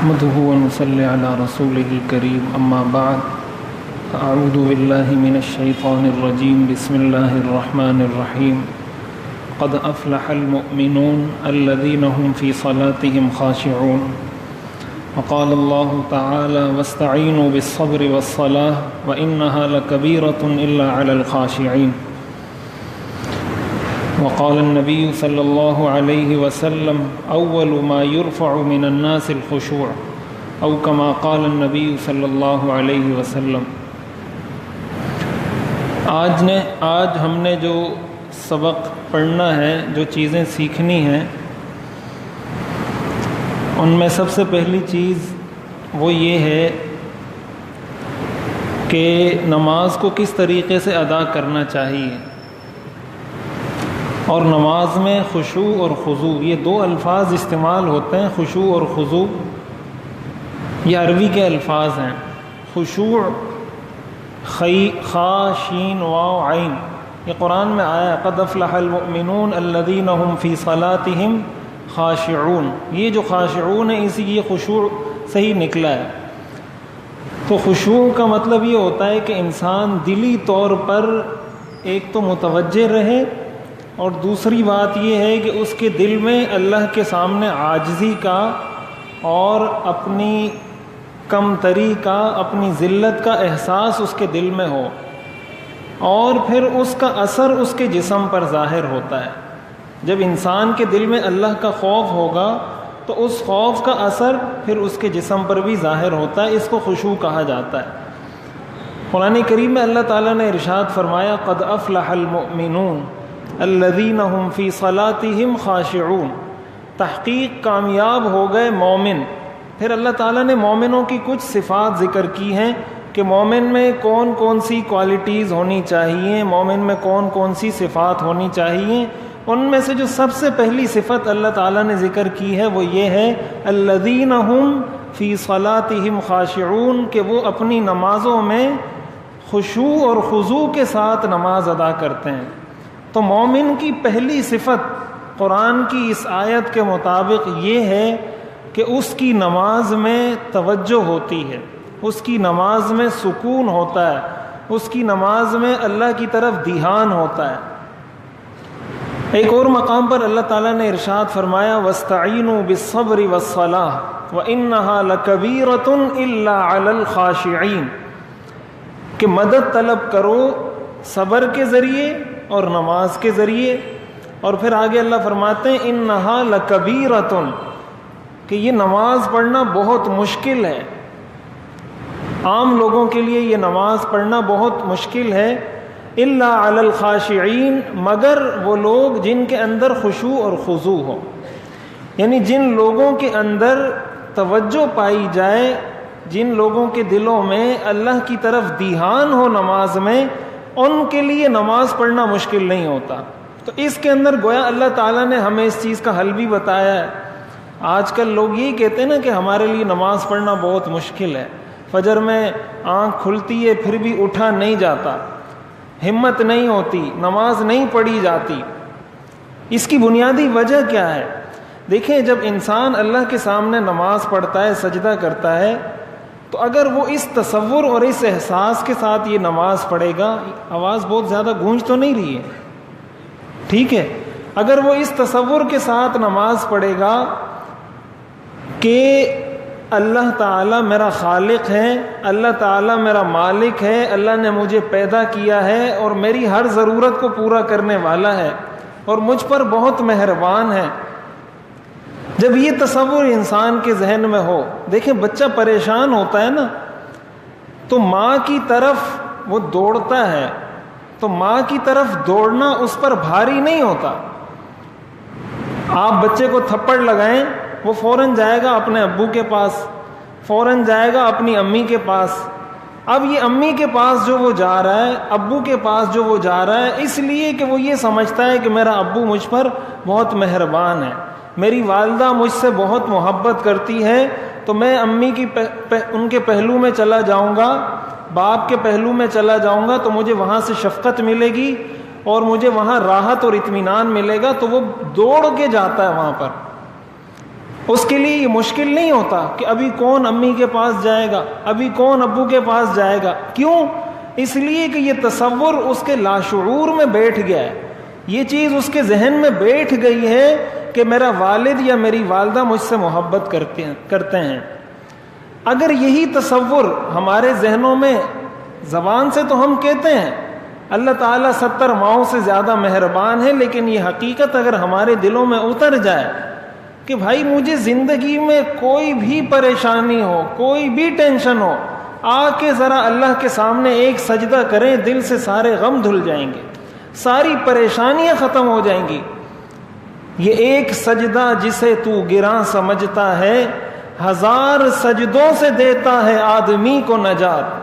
نحمده ونصلي على رسوله الكريم اما بعد اعوذ بالله من الشيطان الرجيم بسم الله الرحمن الرحيم قد افلح المؤمنون الذين هم في صلاتهم خاشعون وقال الله تعالى واستعينوا بالصبر والصلاة وإنها لكبيرة إلا على الخاشعين وقال النبي صلى الله عليه وسلم أول ما يرفع من الناس الخشوع أو كما قال النبي صلى الله عليه وسلم۔ آج ہم نے جو سبق پڑھنا ہے، جو چیزیں سیکھنی ہیں، ان میں سب سے پہلی چیز وہ یہ ہے کہ نماز کو کس طریقے سے ادا کرنا چاہیے، اور نماز میں خشوع اور خضوع، یہ دو الفاظ استعمال ہوتے ہیں، خشوع اور خضوع، یہ عربی کے الفاظ ہیں۔ خشوع خا شین واو عین، یہ قرآن میں آیا قد افلح المؤمنون الذین هم فی صلاتهم خاشعون، یہ جو خاشعون ہے اسی یہ خشوع سے ہی نکلا ہے۔ تو خشوع کا مطلب یہ ہوتا ہے کہ انسان دلی طور پر ایک تو متوجہ رہے، اور دوسری بات یہ ہے کہ اس کے دل میں اللہ کے سامنے عاجزی کا اور اپنی کمتری کا، اپنی ذلت کا احساس اس کے دل میں ہو، اور پھر اس کا اثر اس کے جسم پر ظاہر ہوتا ہے۔ جب انسان کے دل میں اللہ کا خوف ہوگا تو اس خوف کا اثر پھر اس کے جسم پر بھی ظاہر ہوتا ہے، اس کو خشوع کہا جاتا ہے۔ قرآن کریم میں اللہ تعالیٰ نے ارشاد فرمایا قد افلح المؤمنون الذین هم فی صلاتهم خاشعون، تحقیق کامیاب ہو گئے مومن۔ پھر اللہ تعالیٰ نے مومنوں کی کچھ صفات ذکر کی ہیں کہ مومن میں کون کون سی کوالٹیز ہونی چاہیے، مومن میں کون کون سی صفات ہونی چاہیے۔ ان میں سے جو سب سے پہلی صفت اللہ تعالیٰ نے ذکر کی ہے وہ یہ ہے الذین هم فی صلاتهم خاشعون، کہ وہ اپنی نمازوں میں خشوع اور خضوع کے ساتھ نماز ادا کرتے ہیں۔ تو مومن کی پہلی صفت قرآن کی اس آیت کے مطابق یہ ہے کہ اس کی نماز میں توجہ ہوتی ہے، اس کی نماز میں سکون ہوتا ہے، اس کی نماز میں اللہ کی طرف دھیان ہوتا ہے۔ ایک اور مقام پر اللہ تعالیٰ نے ارشاد فرمایا وَاسْتَعِينُوا بِالصَّبْرِ وَالصَّلَاةِ وَإِنَّهَا لَكَبِيرَةٌ إِلَّا عَلَى الْخَاشِعِينَ، کہ مدد طلب کرو صبر کے ذریعے اور نماز کے ذریعے۔ اور پھر آگے اللہ فرماتے ہیں انہا لکبیرۃ، کہ یہ نماز پڑھنا بہت مشکل ہے، عام لوگوں کے لیے یہ نماز پڑھنا بہت مشکل ہے۔ الا علی الخاشعین، مگر وہ لوگ جن کے اندر خشوع اور خضوع ہو، یعنی جن لوگوں کے اندر توجہ پائی جائے، جن لوگوں کے دلوں میں اللہ کی طرف دھیان ہو نماز میں، ان کے لیے نماز پڑھنا مشکل نہیں ہوتا۔ تو اس کے اندر گویا اللہ تعالیٰ نے ہمیں اس چیز کا حل بھی بتایا ہے۔ آج کل لوگ یہی کہتے ہیں نا کہ ہمارے لیے نماز پڑھنا بہت مشکل ہے، فجر میں آنکھ کھلتی ہے پھر بھی اٹھا نہیں جاتا، ہمت نہیں ہوتی، نماز نہیں پڑھی جاتی۔ اس کی بنیادی وجہ کیا ہے؟ دیکھیں، جب انسان اللہ کے سامنے نماز پڑھتا ہے، سجدہ کرتا ہے، تو اگر وہ اس تصور اور اس احساس کے ساتھ یہ نماز پڑھے گا، آواز بہت زیادہ گونج تو نہیں رہی ہے، ٹھیک ہے، اگر وہ اس تصور کے ساتھ نماز پڑھے گا کہ اللہ تعالیٰ میرا خالق ہے، اللہ تعالیٰ میرا مالک ہے، اللہ نے مجھے پیدا کیا ہے اور میری ہر ضرورت کو پورا کرنے والا ہے اور مجھ پر بہت مہربان ہے، جب یہ تصور انسان کے ذہن میں ہو، دیکھیں بچہ پریشان ہوتا ہے نا تو ماں کی طرف وہ دوڑتا ہے، تو ماں کی طرف دوڑنا اس پر بھاری نہیں ہوتا۔ آپ بچے کو تھپڑ لگائیں، وہ فوراً جائے گا اپنے ابو کے پاس، فوراً جائے گا اپنی امی کے پاس۔ اب یہ امی کے پاس جو وہ جا رہا ہے، ابو کے پاس جو وہ جا رہا ہے، اس لیے کہ وہ یہ سمجھتا ہے کہ میرا ابو مجھ پر بہت مہربان ہے، میری والدہ مجھ سے بہت محبت کرتی ہے، تو میں امی کی ان کے پہلو میں چلا جاؤں گا، باپ کے پہلو میں چلا جاؤں گا تو مجھے وہاں سے شفقت ملے گی اور مجھے وہاں راحت اور اطمینان ملے گا، تو وہ دوڑ کے جاتا ہے وہاں پر۔ اس کے لیے یہ مشکل نہیں ہوتا کہ ابھی کون امی کے پاس جائے گا، ابھی کون ابو کے پاس جائے گا. کیوں؟ اس لیے کہ یہ تصور اس کے لاشعور میں بیٹھ گیا ہے، یہ چیز اس کے ذہن میں بیٹھ گئی ہے کہ میرا والد یا میری والدہ مجھ سے محبت کرتے ہیں. اگر یہی تصور ہمارے ذہنوں میں، زبان سے تو ہم کہتے ہیں اللہ تعالیٰ 70 ماؤں سے زیادہ مہربان ہے، لیکن یہ حقیقت اگر ہمارے دلوں میں اتر جائے کہ بھائی مجھے زندگی میں کوئی بھی پریشانی ہو، کوئی بھی ٹینشن ہو، آ کے ذرا اللہ کے سامنے ایک سجدہ کریں، دل سے سارے غم دھل جائیں گے، ساری پریشانیاں ختم ہو جائیں گی. یہ ایک سجدہ جسے تو گراں سمجھتا ہے، 1000 سجدوں سے دیتا ہے آدمی کو نجات.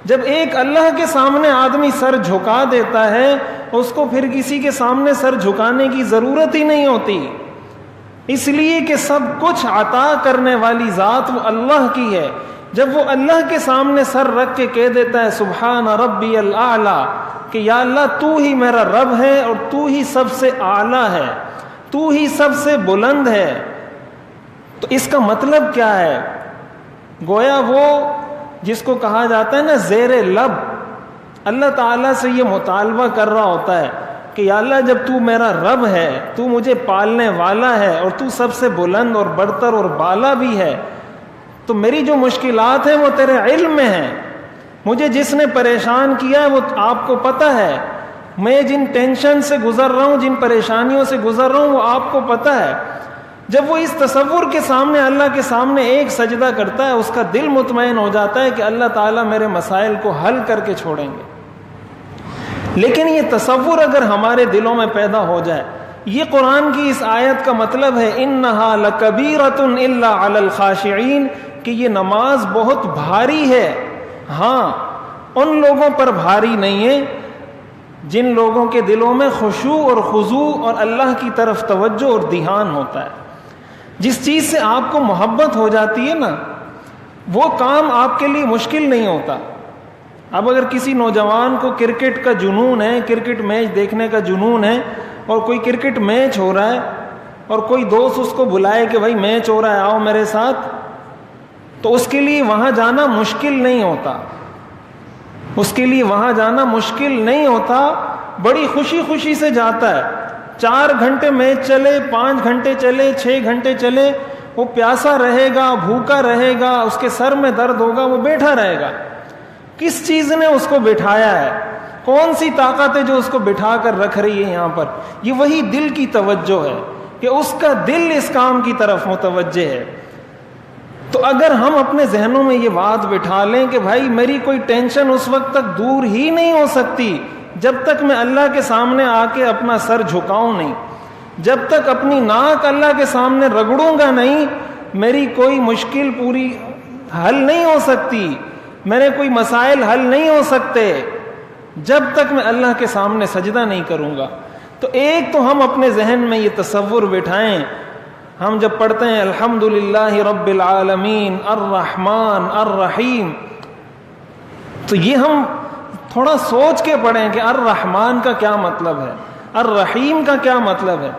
جب ایک اللہ کے سامنے آدمی سر جھکا دیتا ہے، اس کو پھر کسی کے سامنے سر جھکانے کی ضرورت ہی نہیں ہوتی، اس لیے کہ سب کچھ عطا کرنے والی ذات وہ اللہ کی ہے. جب وہ اللہ کے سامنے سر رکھ کے کہہ دیتا ہے سبحان ربی الاعلیٰ، کہ یا اللہ تو ہی میرا رب ہے اور تو ہی سب سے اعلیٰ ہے، تو ہی سب سے بلند ہے، تو اس کا مطلب کیا ہے؟ گویا وہ جس کو کہا جاتا ہے نا زیر لب، اللہ تعالیٰ سے یہ مطالبہ کر رہا ہوتا ہے کہ یا اللہ جب تو میرا رب ہے، تو مجھے پالنے والا ہے اور تو سب سے بلند اور برتر اور بالا بھی ہے، تو میری جو مشکلات ہیں وہ تیرے علم میں ہیں، مجھے جس نے پریشان کیا وہ آپ کو پتہ ہے، میں جن ٹینشن سے گزر رہا ہوں، جن پریشانیوں سے گزر رہا ہوں وہ آپ کو پتہ ہے. جب وہ اس تصور کے سامنے اللہ کے سامنے ایک سجدہ کرتا ہے، اس کا دل مطمئن ہو جاتا ہے کہ اللہ تعالیٰ میرے مسائل کو حل کر کے چھوڑیں گے. لیکن یہ تصور اگر ہمارے دلوں میں پیدا ہو جائے، یہ قرآن کی اس آیت کا مطلب ہے انہا لکبیرۃ الا علی الخاشعین، کہ یہ نماز بہت بھاری ہے. ہاں ان لوگوں پر بھاری نہیں ہے جن لوگوں کے دلوں میں خشوع اور خضوع اور اللہ کی طرف توجہ اور دھیان ہوتا ہے. جس چیز سے آپ کو محبت ہو جاتی ہے نا، وہ کام آپ کے لیے مشکل نہیں ہوتا. اب اگر کسی نوجوان کو کرکٹ کا جنون ہے، کرکٹ میچ دیکھنے کا جنون ہے، اور کوئی کرکٹ میچ ہو رہا ہے اور کوئی دوست اس کو بلائے کہ بھائی میچ ہو رہا ہے آؤ میرے ساتھ، تو اس کے لیے وہاں جانا مشکل نہیں ہوتا، اس کے لیے وہاں جانا مشکل نہیں ہوتا، بڑی خوشی خوشی سے جاتا ہے. 4 گھنٹے میچ چلے، 5 گھنٹے چلے، 6 گھنٹے چلے، وہ پیاسا رہے گا، بھوکا رہے گا، اس کے سر میں درد ہوگا، وہ بیٹھا رہے گا. کس چیز نے اس کو بٹھایا ہے؟ کون سی طاقت ہے جو اس کو بٹھا کر رکھ رہی ہے یہاں پر؟ یہ وہی دل کی توجہ ہے کہ اس کا دل اس کام کی طرف متوجہ ہے. تو اگر ہم اپنے ذہنوں میں یہ بات بٹھا لیں کہ بھائی میری کوئی ٹینشن اس وقت تک دور ہی نہیں ہو سکتی جب تک میں اللہ کے سامنے آ کے اپنا سر جھکاؤں نہیں، جب تک اپنی ناک اللہ کے سامنے رگڑوں گا نہیں، میری کوئی مشکل پوری حل نہیں ہو سکتی، میرے کوئی مسائل حل نہیں ہو سکتے جب تک میں اللہ کے سامنے سجدہ نہیں کروں گا. تو ایک تو ہم اپنے ذہن میں یہ تصور بٹھائیں. ہم جب پڑھتے ہیں الحمدللہ رب العالمین الرحمن الرحیم، تو یہ ہم تھوڑا سوچ کے پڑھیں کہ الرحمن کا کیا مطلب ہے، الرحیم کا کیا مطلب ہے.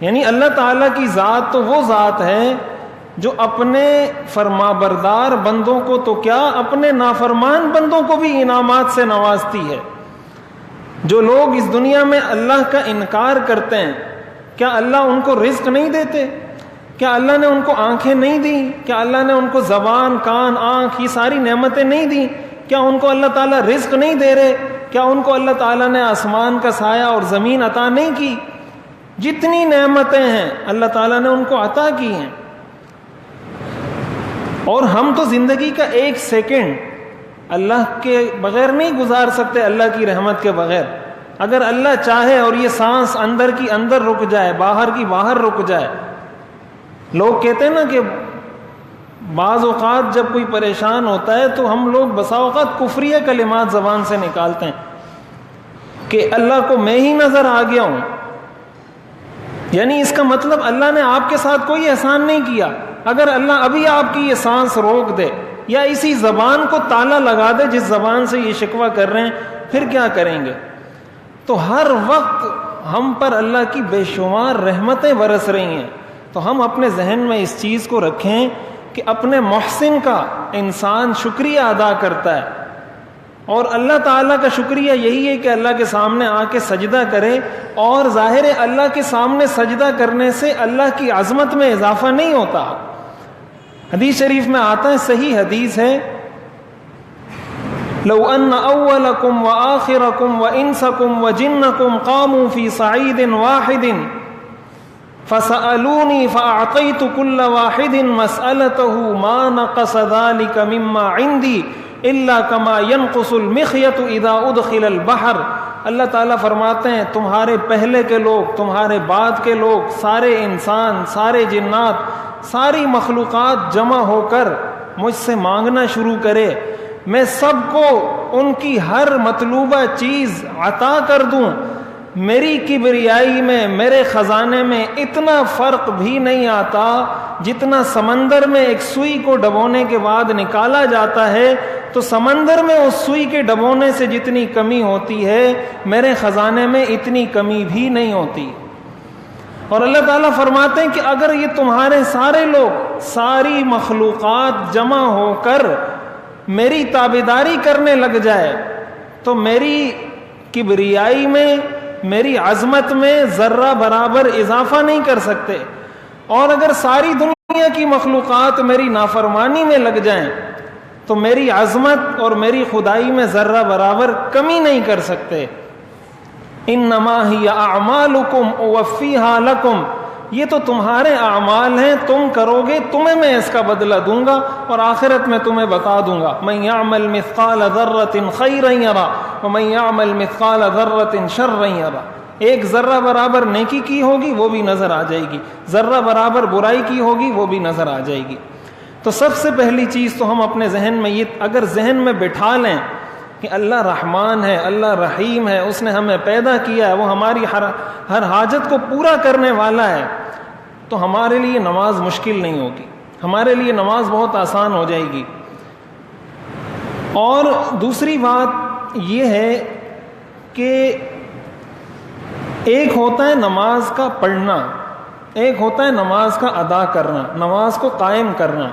یعنی اللہ تعالیٰ کی ذات تو وہ ذات ہے جو اپنے فرمانبردار بندوں کو تو کیا، اپنے نافرمان بندوں کو بھی انعامات سے نوازتی ہے. جو لوگ اس دنیا میں اللہ کا انکار کرتے ہیں، کیا اللہ ان کو رزق نہیں دیتے؟ کیا اللہ نے ان کو آنکھیں نہیں دیں؟ کیا اللہ نے ان کو زبان، کان، آنکھ، یہ ساری نعمتیں نہیں دیں؟ کیا ان کو اللہ تعالیٰ رزق نہیں دے رہے؟ کیا ان کو اللہ تعالیٰ نے آسمان کا سایہ اور زمین عطا نہیں کی؟ جتنی نعمتیں ہیں اللہ تعالیٰ نے ان کو عطا کی ہیں. اور ہم تو زندگی کا 1 سیکنڈ اللہ کے بغیر نہیں گزار سکتے، اللہ کی رحمت کے بغیر. اگر اللہ چاہے اور یہ سانس اندر کی اندر رک جائے، باہر کی باہر رک جائے. لوگ کہتے ہیں نا کہ بعض اوقات جب کوئی پریشان ہوتا ہے تو ہم لوگ بسا اوقات کفریہ کلمات زبان سے نکالتے ہیں کہ اللہ کو میں ہی نظر آ گیا ہوں. یعنی اس کا مطلب اللہ نے آپ کے ساتھ کوئی احسان نہیں کیا. اگر اللہ ابھی آپ کی یہ سانس روک دے یا اسی زبان کو تالا لگا دے جس زبان سے یہ شکوہ کر رہے ہیں، پھر کیا کریں گے؟ تو ہر وقت ہم پر اللہ کی بے شمار رحمتیں برس رہی ہیں. تو ہم اپنے ذہن میں اس چیز کو رکھیں کہ اپنے محسن کا انسان شکریہ ادا کرتا ہے، اور اللہ تعالیٰ کا شکریہ یہی ہے کہ اللہ کے سامنے آ کے سجدہ کرے، اور ظاہر ہے اللہ کے سامنے سجدہ کرنے سے اللہ کی عظمت میں اضافہ نہیں ہوتا۔ حدیث شریف میں آتا ہے، صحیح حدیث ہے، لو ان اولکم وآخرکم وانسکم وجنکم قاموا فی صعید واحد فسألونی فأعطیت کل واحد مسألته ما نقص ذلك مما عندی الا کما ينقص المخیط اذا ادخل البحر۔ اللہ تعالیٰ فرماتے ہیں تمہارے پہلے کے لوگ، تمہارے بعد کے لوگ، سارے انسان، سارے جنات، ساری مخلوقات جمع ہو کر مجھ سے مانگنا شروع کرے، میں سب کو ان کی ہر مطلوبہ چیز عطا کر دوں، میری کبریائی میں، میرے خزانے میں اتنا فرق بھی نہیں آتا جتنا سمندر میں ایک سوئی کو ڈبونے کے بعد نکالا جاتا ہے، تو سمندر میں اس سوئی کے ڈبونے سے جتنی کمی ہوتی ہے میرے خزانے میں اتنی کمی بھی نہیں ہوتی۔ اور اللہ تعالیٰ فرماتے ہیں کہ اگر یہ تمہارے سارے لوگ، ساری مخلوقات جمع ہو کر میری تابعداری کرنے لگ جائے تو میری کبریائی میں، میری عظمت میں ذرہ برابر اضافہ نہیں کر سکتے، اور اگر ساری دنیا کی مخلوقات میری نافرمانی میں لگ جائیں تو میری عظمت اور میری خدائی میں ذرہ برابر کمی نہیں کر سکتے۔ انما ہی اعمالکم اوفیہا لکم، یہ تو تمہارے اعمال ہیں، تم کرو گے، تمہیں میں اس کا بدلہ دوں گا اور آخرت میں تمہیں بتا دوں گا۔ من یعمل مثقال ذرۃ خیرا یرا ومن یعمل مثقال ذرۃ شرا یرا، ایک ذرہ برابر نیکی کی ہوگی وہ بھی نظر آ جائے گی، ذرہ برابر برائی کی ہوگی وہ بھی نظر آ جائے گی۔ تو سب سے پہلی چیز تو ہم اپنے ذہن میں یہ اگر ذہن میں بٹھا لیں کہ اللہ رحمان ہے، اللہ رحیم ہے، اس نے ہمیں پیدا کیا ہے، وہ ہماری ہر حاجت کو پورا کرنے والا ہے، تو ہمارے لیے نماز مشکل نہیں ہوگی، ہمارے لیے نماز بہت آسان ہو جائے گی۔ اور دوسری بات یہ ہے کہ ایک ہوتا ہے نماز کا پڑھنا، ایک ہوتا ہے نماز کا ادا کرنا، نماز کو قائم کرنا۔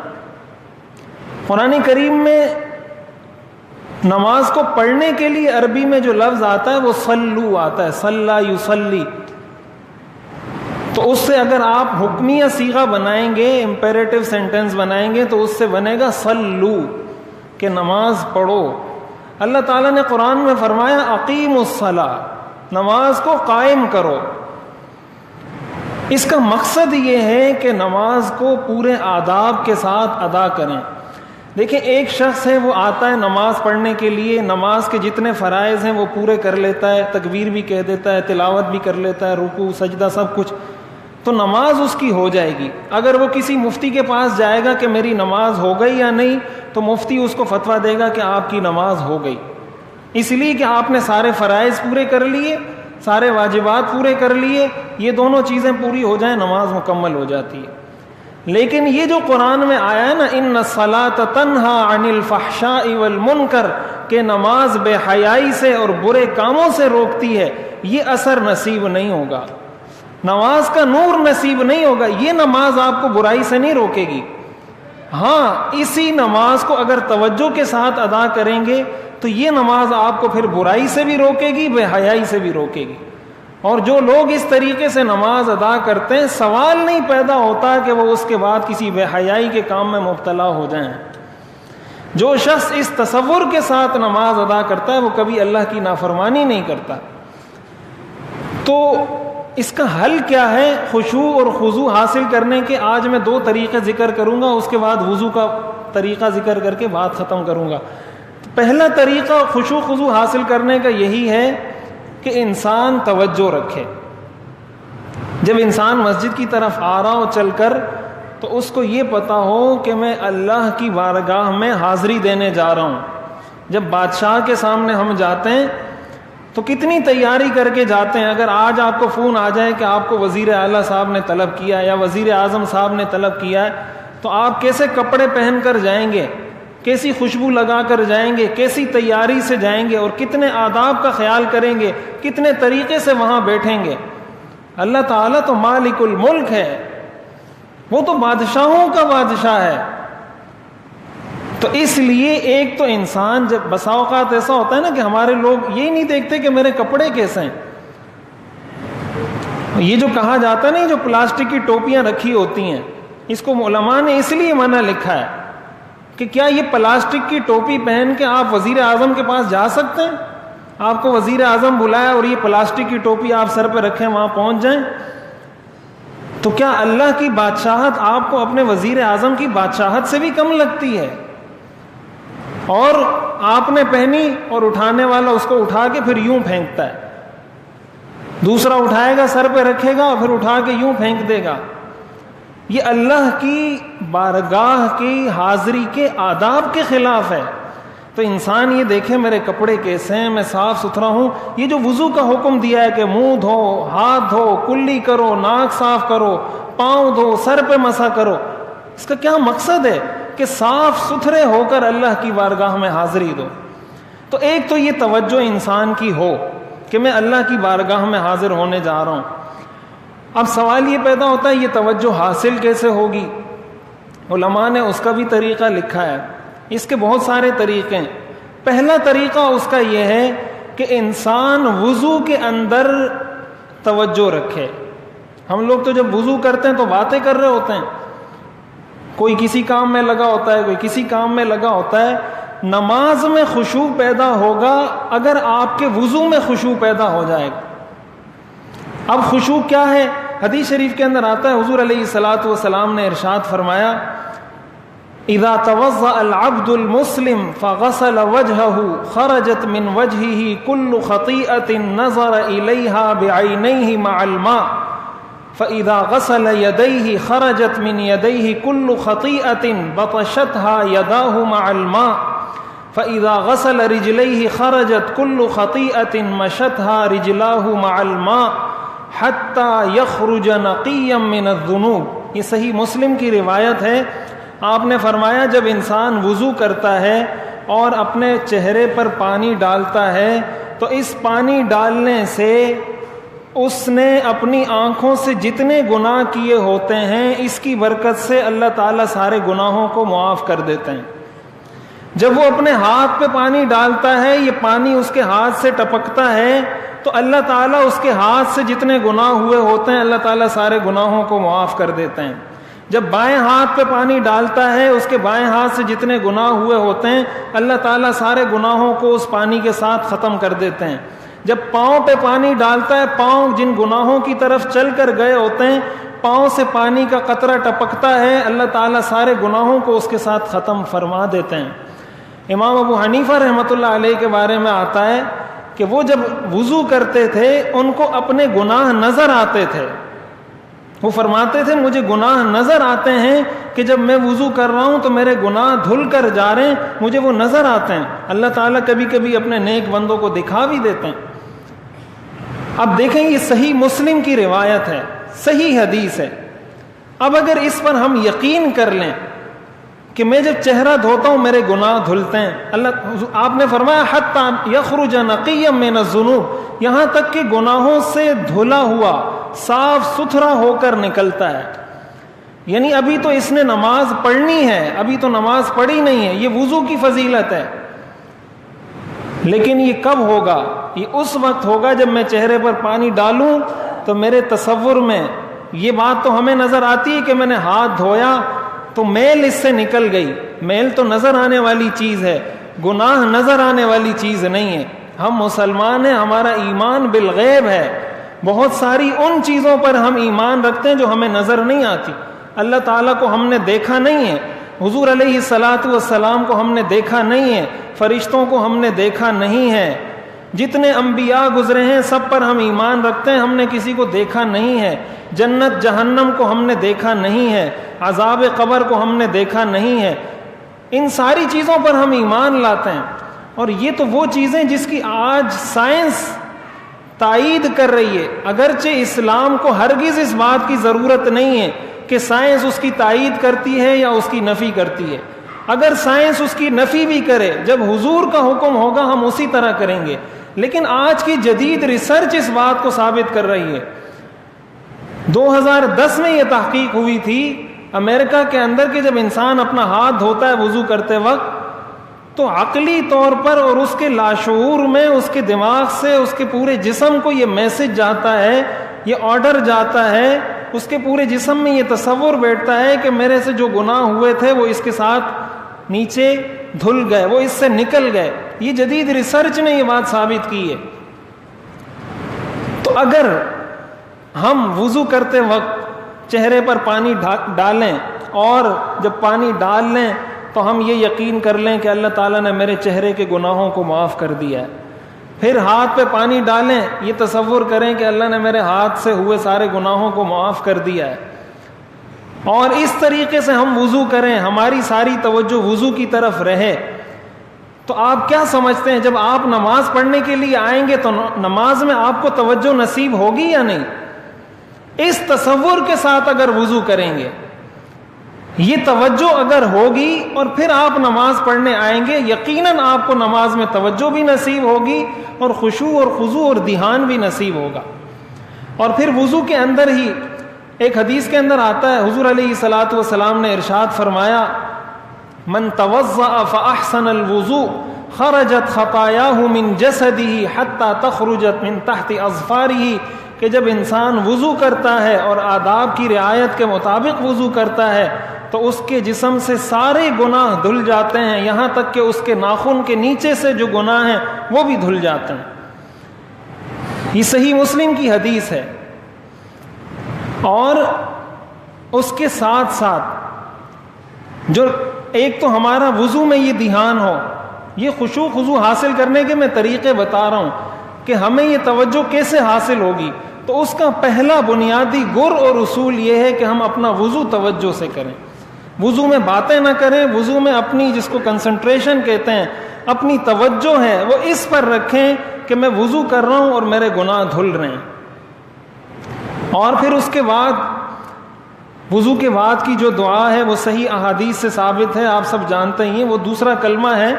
قرآن کریم میں نماز کو پڑھنے کے لیے عربی میں جو لفظ آتا ہے وہ صلو آتا ہے، صلی یصلی، تو اس سے اگر آپ حکمیہ صیغہ بنائیں گے، امپیریٹو سینٹنس بنائیں گے تو اس سے بنے گا صلو، کہ نماز پڑھو۔ اللہ تعالیٰ نے قرآن میں فرمایا اقیموا الصلاۃ، نماز کو قائم کرو۔ اس کا مقصد یہ ہے کہ نماز کو پورے آداب کے ساتھ ادا کریں۔ دیکھیں ایک شخص ہے وہ آتا ہے نماز پڑھنے کے لیے، نماز کے جتنے فرائض ہیں وہ پورے کر لیتا ہے، تکبیر بھی کہہ دیتا ہے، تلاوت بھی کر لیتا ہے، رکوع سجدہ سب کچھ، تو نماز اس کی ہو جائے گی۔ اگر وہ کسی مفتی کے پاس جائے گا کہ میری نماز ہو گئی یا نہیں، تو مفتی اس کو فتویٰ دے گا کہ آپ کی نماز ہو گئی، اس لیے کہ آپ نے سارے فرائض پورے کر لیے، سارے واجبات پورے کر لیے، یہ دونوں چیزیں پوری ہو جائیں نماز مکمل ہو جاتی ہے۔ لیکن یہ جو قرآن میں آیا ہے نا ان الصلاۃ تنہی عن الفحشاء والمنکر، کہ نماز بے حیائی سے اور برے کاموں سے روکتی ہے، یہ اثر نصیب نہیں ہوگا، نماز کا نور نصیب نہیں ہوگا، یہ نماز آپ کو برائی سے نہیں روکے گی۔ ہاں اسی نماز کو اگر توجہ کے ساتھ ادا کریں گے تو یہ نماز آپ کو پھر برائی سے بھی روکے گی، بے حیائی سے بھی روکے گی۔ اور جو لوگ اس طریقے سے نماز ادا کرتے ہیں، سوال نہیں پیدا ہوتا کہ وہ اس کے بعد کسی بے حیائی کے کام میں مبتلا ہو جائیں۔ جو شخص اس تصور کے ساتھ نماز ادا کرتا ہے وہ کبھی اللہ کی نافرمانی نہیں کرتا۔ تو اس کا حل کیا ہے؟ خشوع اور خضوع حاصل کرنے کے آج میں 2 طریقے ذکر کروں گا، اس کے بعد وضو کا طریقہ ذکر کر کے بات ختم کروں گا۔ پہلا طریقہ خشوع خضوع حاصل کرنے کا یہی ہے کہ انسان توجہ رکھے۔ جب انسان مسجد کی طرف آ رہا ہو چل کر، تو اس کو یہ پتا ہو کہ میں اللہ کی بارگاہ میں حاضری دینے جا رہا ہوں۔ جب بادشاہ کے سامنے ہم جاتے ہیں تو کتنی تیاری کر کے جاتے ہیں۔ اگر آج آپ کو فون آ جائے کہ آپ کو وزیر اعلیٰ صاحب نے طلب کیا یا وزیر اعظم صاحب نے طلب کیا ہے، تو آپ کیسے کپڑے پہن کر جائیں گے، کیسی خوشبو لگا کر جائیں گے، کیسی تیاری سے جائیں گے، اور کتنے آداب کا خیال کریں گے، کتنے طریقے سے وہاں بیٹھیں گے۔ اللہ تعالیٰ تو مالک الملک ہے، وہ تو بادشاہوں کا بادشاہ ہے. تو اس لیے ایک تو انسان جب بسا اوقات ایسا ہوتا ہے نا کہ ہمارے لوگ یہ نہیں دیکھتے کہ میرے کپڑے کیسے ہیں. یہ جو کہا جاتا ہے نا، جو پلاسٹک کی ٹوپیاں رکھی ہوتی ہیں، اس کو علماء نے اس لیے منع لکھا ہے کہ کیا یہ پلاسٹک کی ٹوپی پہن کے آپ وزیر اعظم کے پاس جا سکتے ہیں؟ آپ کو وزیر اعظم بلایا اور یہ پلاسٹک کی ٹوپی آپ سر پہ رکھیں وہاں پہنچ جائیں؟ تو کیا اللہ کی بادشاہت آپ کو اپنے وزیر اعظم کی بادشاہت سے بھی کم لگتی ہے؟ اور آپ نے پہنی اور اٹھانے والا اس کو اٹھا کے پھر یوں پھینکتا ہے، دوسرا اٹھائے گا سر پہ رکھے گا اور پھر اٹھا کے یوں پھینک دے گا. یہ اللہ کی بارگاہ کی حاضری کے آداب کے خلاف ہے. تو انسان یہ دیکھے میرے کپڑے کیسے ہیں، میں صاف ستھرا ہوں. یہ جو وضو کا حکم دیا ہے کہ منہ دھو، ہاتھ دھو، کلی کرو، ناک صاف کرو، پاؤں دھو، سر پہ مسح کرو، اس کا کیا مقصد ہے؟ کہ صاف ستھرے ہو کر اللہ کی بارگاہ میں حاضری دو. تو ایک تو یہ توجہ انسان کی ہو کہ میں اللہ کی بارگاہ میں حاضر ہونے جا رہا ہوں. اب سوال یہ پیدا ہوتا ہے یہ توجہ حاصل کیسے ہوگی؟ علماء نے اس کا بھی طریقہ لکھا ہے. اس کے بہت سارے طریقے ہیں. پہلا طریقہ اس کا یہ ہے کہ انسان وضو کے اندر توجہ رکھے. ہم لوگ تو جب وضو کرتے ہیں تو باتیں کر رہے ہوتے ہیں، کوئی کسی کام میں لگا ہوتا ہے، کوئی کسی کام میں لگا ہوتا ہے. نماز میں خشوع پیدا ہوگا اگر آپ کے وضو میں خشوع پیدا ہو جائے گا. اب خشوع کیا ہے؟ حدیث شریف کے اندر آتا ہے، حضور علیہ الصلاۃ والسلام نے ارشاد فرمایا اذا توضأ العبد المسلم فغسل وجهه خرجت من وجهه كل خطيئة نظر إليها بعينيه مع الماء فإذا غسل يديه خرجت من يديه كل خطيئة بطشتها يداه مع الماء فإذا غسل رجليه خرجت كل خطيئة مشتها رجلاه مع الماء حتى يخرج نقيا من الذنوب. یہ صحیح مسلم کی روایت ہے. آپ نے فرمایا جب انسان وضو کرتا ہے اور اپنے چہرے پر پانی ڈالتا ہے تو اس پانی ڈالنے سے اس نے اپنی آنکھوں سے جتنے گناہ کیے ہوتے ہیں اس کی برکت سے اللہ تعالیٰ سارے گناہوں کو معاف کر دیتے ہیں. جب وہ اپنے ہاتھ پہ پانی ڈالتا ہے، یہ پانی اس کے ہاتھ سے ٹپکتا ہے تو اللہ تعالیٰ اس کے ہاتھ سے جتنے گناہ ہوئے ہوتے ہیں اللہ تعالیٰ سارے گناہوں کو معاف کر دیتے ہیں. جب بائیں ہاتھ پہ پانی ڈالتا ہے اس کے بائیں ہاتھ سے جتنے گناہ ہوئے ہوتے ہیں اللہ تعالیٰ سارے گناہوں کو اس پانی کے ساتھ ختم کر دیتے ہیں. جب پاؤں پہ پانی ڈالتا ہے، پاؤں جن گناہوں کی طرف چل کر گئے ہوتے ہیں، پاؤں سے پانی کا قطرہ ٹپکتا ہے، اللہ تعالیٰ سارے گناہوں کو اس کے ساتھ ختم فرما دیتے ہیں. امام ابو حنیفہ رحمۃ اللہ علیہ کے بارے میں آتا ہے کہ وہ جب وضو کرتے تھے ان کو اپنے گناہ نظر آتے تھے. وہ فرماتے تھے مجھے گناہ نظر آتے ہیں کہ جب میں وضو کر رہا ہوں تو میرے گناہ دھل کر جا رہے ہیں، مجھے وہ نظر آتے ہیں. اللہ تعالیٰ کبھی کبھی اپنے نیک بندوں کو دکھا بھی دیتے ہیں. اب دیکھیں یہ صحیح مسلم کی روایت ہے، صحیح حدیث ہے. اب اگر اس پر ہم یقین کر لیں کہ میں جب چہرہ دھوتا ہوں میرے گناہ دھلتے ہیں، آپ نے فرمایا حتی یخرج نقیا من الذنوب، یہاں تک کہ گناہوں سے دھلا ہوا صاف ستھرا ہو کر نکلتا ہے. یعنی ابھی تو اس نے نماز پڑھنی ہے، ابھی تو نماز پڑھی نہیں ہے، یہ وضو کی فضیلت ہے. لیکن یہ کب ہوگا؟ یہ اس وقت ہوگا جب میں چہرے پر پانی ڈالوں تو میرے تصور میں یہ بات تو ہمیں نظر آتی ہے کہ میں نے ہاتھ دھویا تو میل اس سے نکل گئی. میل تو نظر آنے والی چیز ہے، گناہ نظر آنے والی چیز نہیں ہے. ہم مسلمان ہیں، ہمارا ایمان بالغیب ہے. بہت ساری ان چیزوں پر ہم ایمان رکھتے ہیں جو ہمیں نظر نہیں آتی. اللہ تعالیٰ کو ہم نے دیکھا نہیں ہے، حضور علیہ الصلاۃ والسلام کو ہم نے دیکھا نہیں ہے، فرشتوں کو ہم نے دیکھا نہیں ہے. جتنے انبیاء گزرے ہیں سب پر ہم ایمان رکھتے ہیں، ہم نے کسی کو دیکھا نہیں ہے. جنت جہنم کو ہم نے دیکھا نہیں ہے، عذاب قبر کو ہم نے دیکھا نہیں ہے. ان ساری چیزوں پر ہم ایمان لاتے ہیں. اور یہ تو وہ چیزیں جس کی آج سائنس تائید کر رہی ہے، اگرچہ اسلام کو ہرگز اس بات کی ضرورت نہیں ہے کہ سائنس اس کی تائید کرتی ہے یا اس کی نفی کرتی ہے. اگر سائنس اس کی نفی بھی کرے، جب حضور کا حکم ہوگا ہم اسی طرح کریں گے. لیکن آج کی جدید ریسرچ اس بات کو ثابت کر رہی ہے. 2010 میں یہ تحقیق ہوئی تھی امریکہ کے اندر کہ جب انسان اپنا ہاتھ دھوتا ہے وضو کرتے وقت تو عقلی طور پر اور اس کے لاشعور میں اس کے دماغ سے اس کے پورے جسم کو یہ میسج جاتا ہے, یہ آرڈر جاتا ہے, اس کے پورے جسم میں یہ تصور بیٹھتا ہے کہ میرے سے جو گناہ ہوئے تھے وہ اس کے ساتھ نیچے دھل گئے, وہ اس سے نکل گئے. یہ جدید ریسرچ نے یہ بات ثابت کی ہے. تو اگر ہم وضو کرتے وقت چہرے پر پانی ڈالیں اور جب پانی ڈال لیں تو ہم یہ یقین کر لیں کہ اللہ تعالیٰ نے میرے چہرے کے گناہوں کو معاف کر دیا ہے, پھر ہاتھ پہ پانی ڈالیں, یہ تصور کریں کہ اللہ نے میرے ہاتھ سے ہوئے سارے گناہوں کو معاف کر دیا ہے, اور اس طریقے سے ہم وضو کریں, ہماری ساری توجہ وضو کی طرف رہے, تو آپ کیا سمجھتے ہیں جب آپ نماز پڑھنے کے لیے آئیں گے تو نماز میں آپ کو توجہ نصیب ہوگی یا نہیں؟ اس تصور کے ساتھ اگر وضو کریں گے, یہ توجہ اگر ہوگی اور پھر آپ نماز پڑھنے آئیں گے, یقیناً آپ کو نماز میں توجہ بھی نصیب ہوگی اور خشوع اور خضوع اور دھیان بھی نصیب ہوگا. اور پھر وضو کے اندر ہی ایک حدیث کے اندر آتا ہے, حضور علیہ الصلاۃ والسلام نے ارشاد فرمایا, من توضأ فاحسن الوضوء خرجت خطاياه من جسده حتى تخرجت من تحت اظفاره, کہ جب انسان وضو کرتا ہے اور آداب کی رعایت کے مطابق وضو کرتا ہے تو اس کے جسم سے سارے گناہ دھل جاتے ہیں, یہاں تک کہ اس کے ناخن کے نیچے سے جو گناہ ہیں وہ بھی دھل جاتے ہیں. یہ صحیح مسلم کی حدیث ہے. اور اس کے ساتھ ساتھ جو ایک تو ہمارا وضو میں یہ دھیان ہو, یہ خشوع خضوع حاصل کرنے کے میں طریقے بتا رہا ہوں کہ ہمیں یہ توجہ کیسے حاصل ہوگی. تو اس کا پہلا بنیادی گر اور اصول یہ ہے کہ ہم اپنا وضو توجہ سے کریں, وضو میں باتیں نہ کریں, وضو میں اپنی جس کو کنسنٹریشن کہتے ہیں, اپنی توجہ ہے وہ اس پر رکھیں کہ میں وضو کر رہا ہوں اور میرے گناہ دھل رہے ہیں. اور پھر اس کے بعد وضو کے بعد کی جو دعا ہے وہ صحیح احادیث سے ثابت ہے, آپ سب جانتے ہیں. وہ دوسرا کلمہ ہے,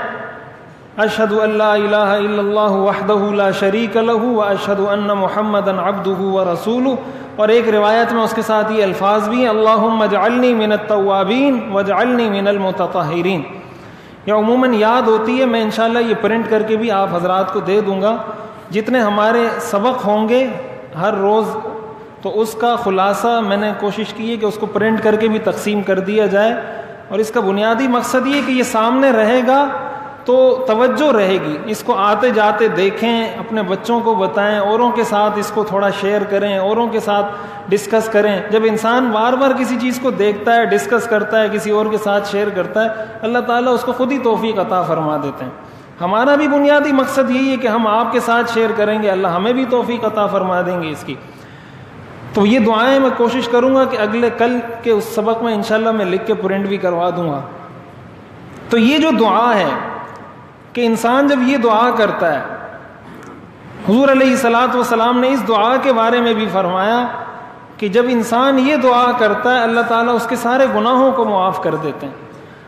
اشہد ان لا الہ الا اللہ وحدہ لا شریک لہ واشہد ان محمدا عبدہ ورسولہ. اور ایک روایت میں اس کے ساتھ یہ الفاظ بھی ہیں, اللہم اجعلنی من التوابین واجعلنی من المتطہرین. یہ عموماً یاد ہوتی ہے, میں انشاءاللہ یہ پرنٹ کر کے بھی آپ حضرات کو دے دوں گا. جتنے ہمارے سبق ہوں گے ہر روز تو اس کا خلاصہ میں نے کوشش کی ہے کہ اس کو پرنٹ کر کے بھی تقسیم کر دیا جائے. اور اس کا بنیادی مقصد یہ کہ یہ سامنے رہے گا تو توجہ رہے گی, اس کو آتے جاتے دیکھیں, اپنے بچوں کو بتائیں, اوروں کے ساتھ اس کو تھوڑا شیئر کریں, اوروں کے ساتھ ڈسکس کریں. جب انسان بار بار کسی چیز کو دیکھتا ہے, ڈسکس کرتا ہے, کسی اور کے ساتھ شیئر کرتا ہے, اللہ تعالیٰ اس کو خود ہی توفیق عطا فرما دیتے ہیں. ہمارا بھی بنیادی مقصد یہی ہے کہ ہم آپ کے ساتھ شیئر کریں گے, اللہ ہمیں بھی توفیق عطا فرما دیں گے اس کی. تو یہ دعائیں میں کوشش کروں گا کہ اگلے کل کے اس سبق میں انشاءاللہ میں لکھ کے پرنٹ بھی کروا دوں گا. تو یہ جو دعا ہے کہ انسان جب یہ دعا کرتا ہے, حضور علیہ الصلاۃ والسلام نے اس دعا کے بارے میں بھی فرمایا کہ جب انسان یہ دعا کرتا ہے اللہ تعالیٰ اس کے سارے گناہوں کو معاف کر دیتے ہیں.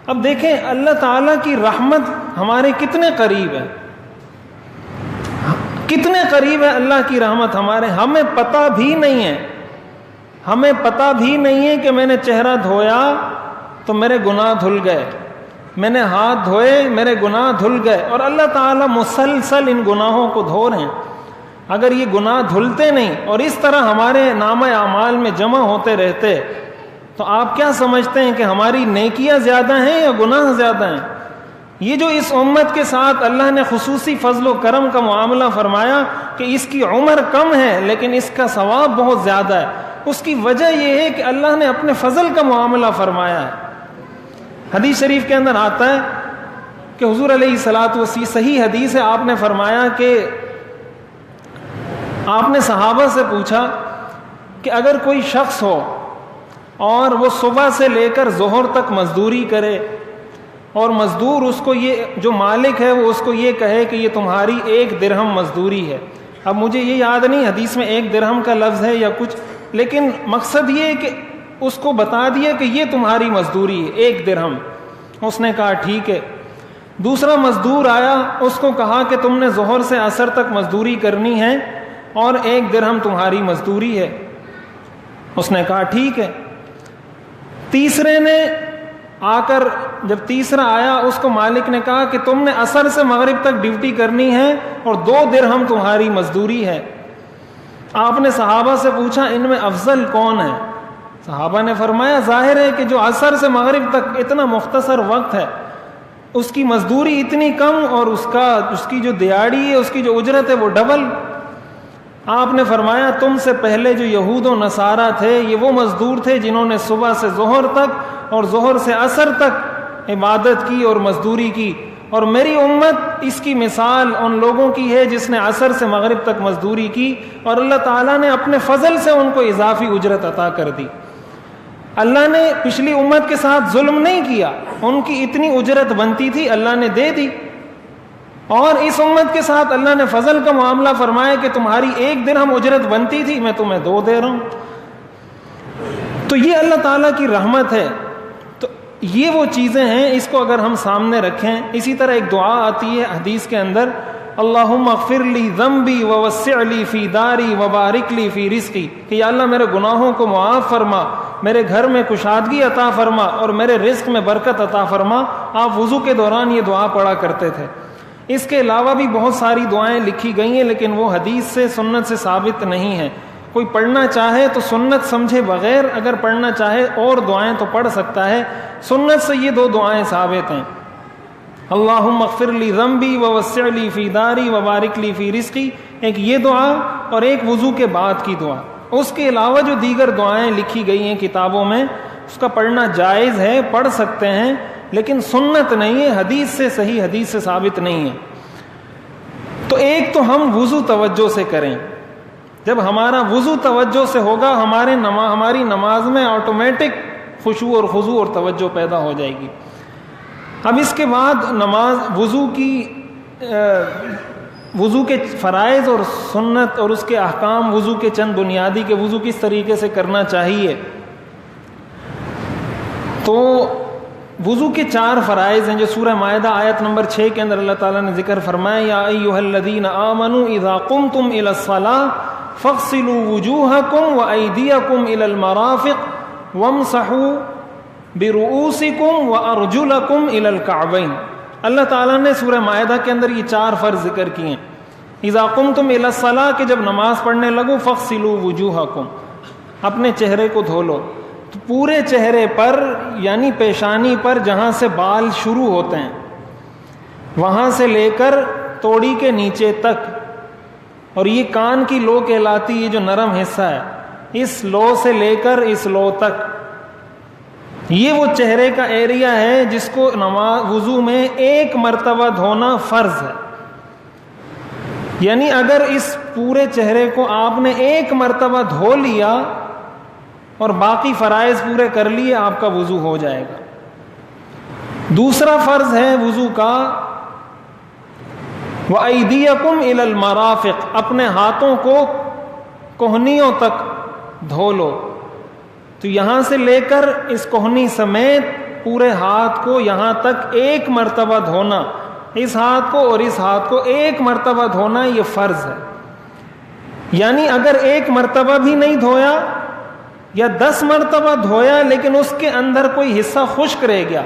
اب دیکھیں اللہ تعالیٰ کی رحمت ہمارے کتنے قریب ہے, کتنے قریب ہے اللہ کی رحمت ہمارے. ہمیں پتہ بھی نہیں ہے, ہمیں پتہ بھی نہیں ہے کہ میں نے چہرہ دھویا تو میرے گناہ دھل گئے, میں نے ہاتھ دھوئے میرے گناہ دھل گئے, اور اللہ تعالیٰ مسلسل ان گناہوں کو دھو رہے ہیں. اگر یہ گناہ دھلتے نہیں اور اس طرح ہمارے نامہ اعمال میں جمع ہوتے رہتے تو آپ کیا سمجھتے ہیں کہ ہماری نیکیاں زیادہ ہیں یا گناہ زیادہ ہیں؟ یہ جو اس امت کے ساتھ اللہ نے خصوصی فضل و کرم کا معاملہ فرمایا کہ اس کی عمر کم ہے لیکن اس کا ثواب بہت زیادہ ہے, اس کی وجہ یہ ہے کہ اللہ نے اپنے فضل کا معاملہ فرمایا ہے. حدیث شریف کے اندر آتا ہے کہ حضور علیہ الصلاۃ والسلام, صحیح حدیث ہے, آپ نے فرمایا کہ آپ نے صحابہ سے پوچھا کہ اگر کوئی شخص ہو اور وہ صبح سے لے کر ظہر تک مزدوری کرے اور مزدور اس کو یہ جو مالک ہے وہ اس کو یہ کہے کہ یہ تمہاری 1 درہم مزدوری ہے. اب مجھے یہ یاد نہیں حدیث میں 1 درہم کا لفظ ہے یا کچھ, لیکن مقصد یہ ہے کہ اس کو بتا دیا کہ یہ تمہاری مزدوری ہے 1 درہم. اس نے کہا ٹھیک ہے. دوسرا مزدور آیا, اس کو کہا کہ تم نے ظہر سے عصر تک مزدوری کرنی ہے اور 1 درہم تمہاری مزدوری ہے. اس نے کہا ٹھیک ہے. تیسرے نے آ کر جب تیسرا آیا اس کو مالک نے کہا کہ تم نے عصر سے مغرب تک ڈیوٹی کرنی ہے اور 2 درہم تمہاری مزدوری ہے. آپ نے صحابہ سے پوچھا ان میں افضل کون ہے؟ صحابہ نے فرمایا ظاہر ہے کہ جو عصر سے مغرب تک اتنا مختصر وقت ہے اس کی مزدوری اتنی کم اور اس کی جو دیہاڑی ہے اس کی جو اجرت ہے وہ ڈبل. آپ نے فرمایا تم سے پہلے جو یہود و نصارہ تھے یہ وہ مزدور تھے جنہوں نے صبح سے ظہر تک اور ظہر سے عصر تک عبادت کی اور مزدوری کی, اور میری امت اس کی مثال ان لوگوں کی ہے جس نے عصر سے مغرب تک مزدوری کی اور اللہ تعالیٰ نے اپنے فضل سے ان کو اضافی اجرت عطا کر دی. اللہ نے پچھلی امت کے ساتھ ظلم نہیں کیا, ان کی اتنی اجرت بنتی تھی اللہ نے دے دی, اور اس امت کے ساتھ اللہ نے فضل کا معاملہ فرمایا کہ تمہاری 1 درہم اجرت بنتی تھی میں تمہیں 2 دے رہا ہوں. تو یہ اللہ تعالیٰ کی رحمت ہے. تو یہ وہ چیزیں ہیں, اس کو اگر ہم سامنے رکھیں. اسی طرح ایک دعا آتی ہے حدیث کے اندر, اللہم اغفر لی ذنبی ووسع لی فی داری وبارک لی فی رزقی, کہ یا اللہ میرے گناہوں کو معاف فرما, میرے گھر میں کشادگی عطا فرما اور میرے رزق میں برکت عطا فرما. آپ وضو کے دوران یہ دعا پڑھا کرتے تھے. اس کے علاوہ بھی بہت ساری دعائیں لکھی گئی ہیں لیکن وہ حدیث سے سنت سے ثابت نہیں ہیں. کوئی پڑھنا چاہے تو سنت سمجھے بغیر اگر پڑھنا چاہے اور دعائیں تو پڑھ سکتا ہے. سنت سے یہ 2 دعائیں ثابت ہیں, اللہم اغفر لی ذنبی ووسع لی فی داری وبارک لی فی رزقی, ایک یہ دعا اور ایک وضو کے بعد کی دعا. اس کے علاوہ جو دیگر دعائیں لکھی گئی ہیں کتابوں میں اس کا پڑھنا جائز ہے, پڑھ سکتے ہیں, لیکن سنت نہیں ہے, حدیث سے صحیح حدیث سے ثابت نہیں ہے. تو ایک تو ہم وضو توجہ سے کریں. جب ہمارا وضو توجہ سے ہوگا ہماری نماز میں آٹومیٹک خشوع اور خضوع اور توجہ پیدا ہو جائے گی. اب اس کے بعد وضو کے فرائض اور سنت اور اس کے احکام, وضو کے چند بنیادی کہ وضو کس طریقے سے کرنا چاہیے. تو وضو کے 4 فرائض ہیں جو سورہ مائدہ آیت نمبر 6 کے اندر اللہ تعالیٰ نے ذکر فرمایا, یا ایھا الذین آمنوا اذا قمتم الی الصلاۃ فاغسلوا وجوہکم وایدیکم الی المرافق وامسحوا برؤوسکم وارجلکم الی الکعبین. اللہ تعالیٰ نے سورہ مائدہ کے اندر یہ 4 فرض ذکر کیے ہیں. اذا قمتم الی الصلاۃ کہ جب نماز پڑھنے لگو, فاغسلوا وجوہکم اپنے چہرے کو دھو لو. تو پورے چہرے پر یعنی پیشانی پر جہاں سے بال شروع ہوتے ہیں وہاں سے لے کر توڑی کے نیچے تک, اور یہ کان کی لو کہلاتی ہے جو نرم حصہ ہے, اس لو سے لے کر اس لو تک, یہ وہ چہرے کا ایریا ہے جس کو وضو میں 1 مرتبہ دھونا فرض ہے. یعنی اگر اس پورے چہرے کو آپ نے 1 مرتبہ دھو لیا اور باقی فرائض پورے کر لیے آپ کا وضو ہو جائے گا. دوسرا فرض ہے وضو کا, وَأَيْدِيَكُمْ إِلَى الْمَرَافِقِ اپنے ہاتھوں کو کوہنیوں تک دھو لو. تو یہاں سے لے کر اس کوہنی سمیت پورے ہاتھ کو یہاں تک 1 مرتبہ دھونا, اس ہاتھ کو اور اس ہاتھ کو 1 مرتبہ دھونا, یہ فرض ہے. یعنی اگر 1 مرتبہ بھی نہیں دھویا یا 10 مرتبہ دھویا لیکن اس کے اندر کوئی حصہ خشک رہ گیا,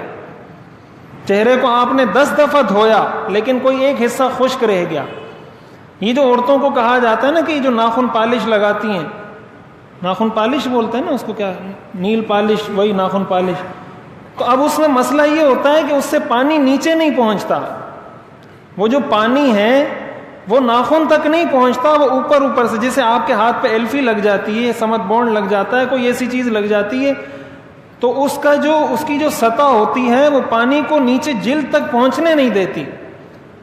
چہرے کو آپ نے 10 دفعہ دھویا لیکن کوئی ایک حصہ خشک رہ گیا. یہ جو عورتوں کو کہا جاتا ہے نا کہ یہ جو ناخن پالش لگاتی ہیں, ناخن پالش بولتے ہیں نا اس کو, کیا نیل پالش, وہی ناخن پالش. تو اب اس میں مسئلہ یہ ہوتا ہے کہ اس سے پانی نیچے نہیں پہنچتا, وہ جو پانی ہے وہ ناخن تک نہیں پہنچتا, وہ اوپر سے, جیسے آپ کے ہاتھ پہ ایلفی لگ جاتی ہے, سمت بونڈ لگ جاتا ہے, کوئی ایسی چیز لگ جاتی ہے, تو اس کی جو سطح ہوتی ہے وہ پانی کو نیچے جلد تک پہنچنے نہیں دیتی.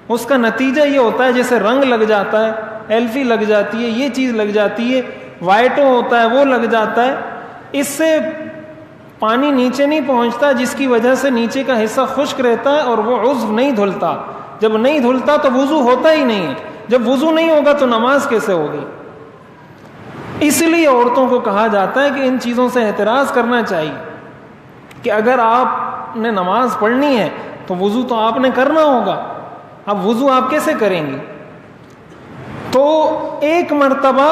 اس کا نتیجہ یہ ہوتا ہے جیسے رنگ لگ جاتا ہے, ایلفی لگ جاتی ہے, یہ چیز لگ جاتی ہے, وائٹو ہوتا ہے وہ لگ جاتا ہے, اس سے پانی نیچے نہیں پہنچتا جس کی وجہ سے نیچے کا حصہ خشک رہتا ہے اور وہ عضو نہیں دھلتا. جب نہیں دھلتا تو وضو ہوتا ہی نہیں ہے, جب وضو نہیں ہوگا تو نماز کیسے ہوگی؟ اس لیے عورتوں کو کہا جاتا ہے کہ ان چیزوں سے احتراز کرنا چاہیے کہ اگر آپ نے نماز پڑھنی ہے تو وضو تو آپ نے کرنا ہوگا. اب وضو آپ کیسے کریں گی؟ تو 1 مرتبہ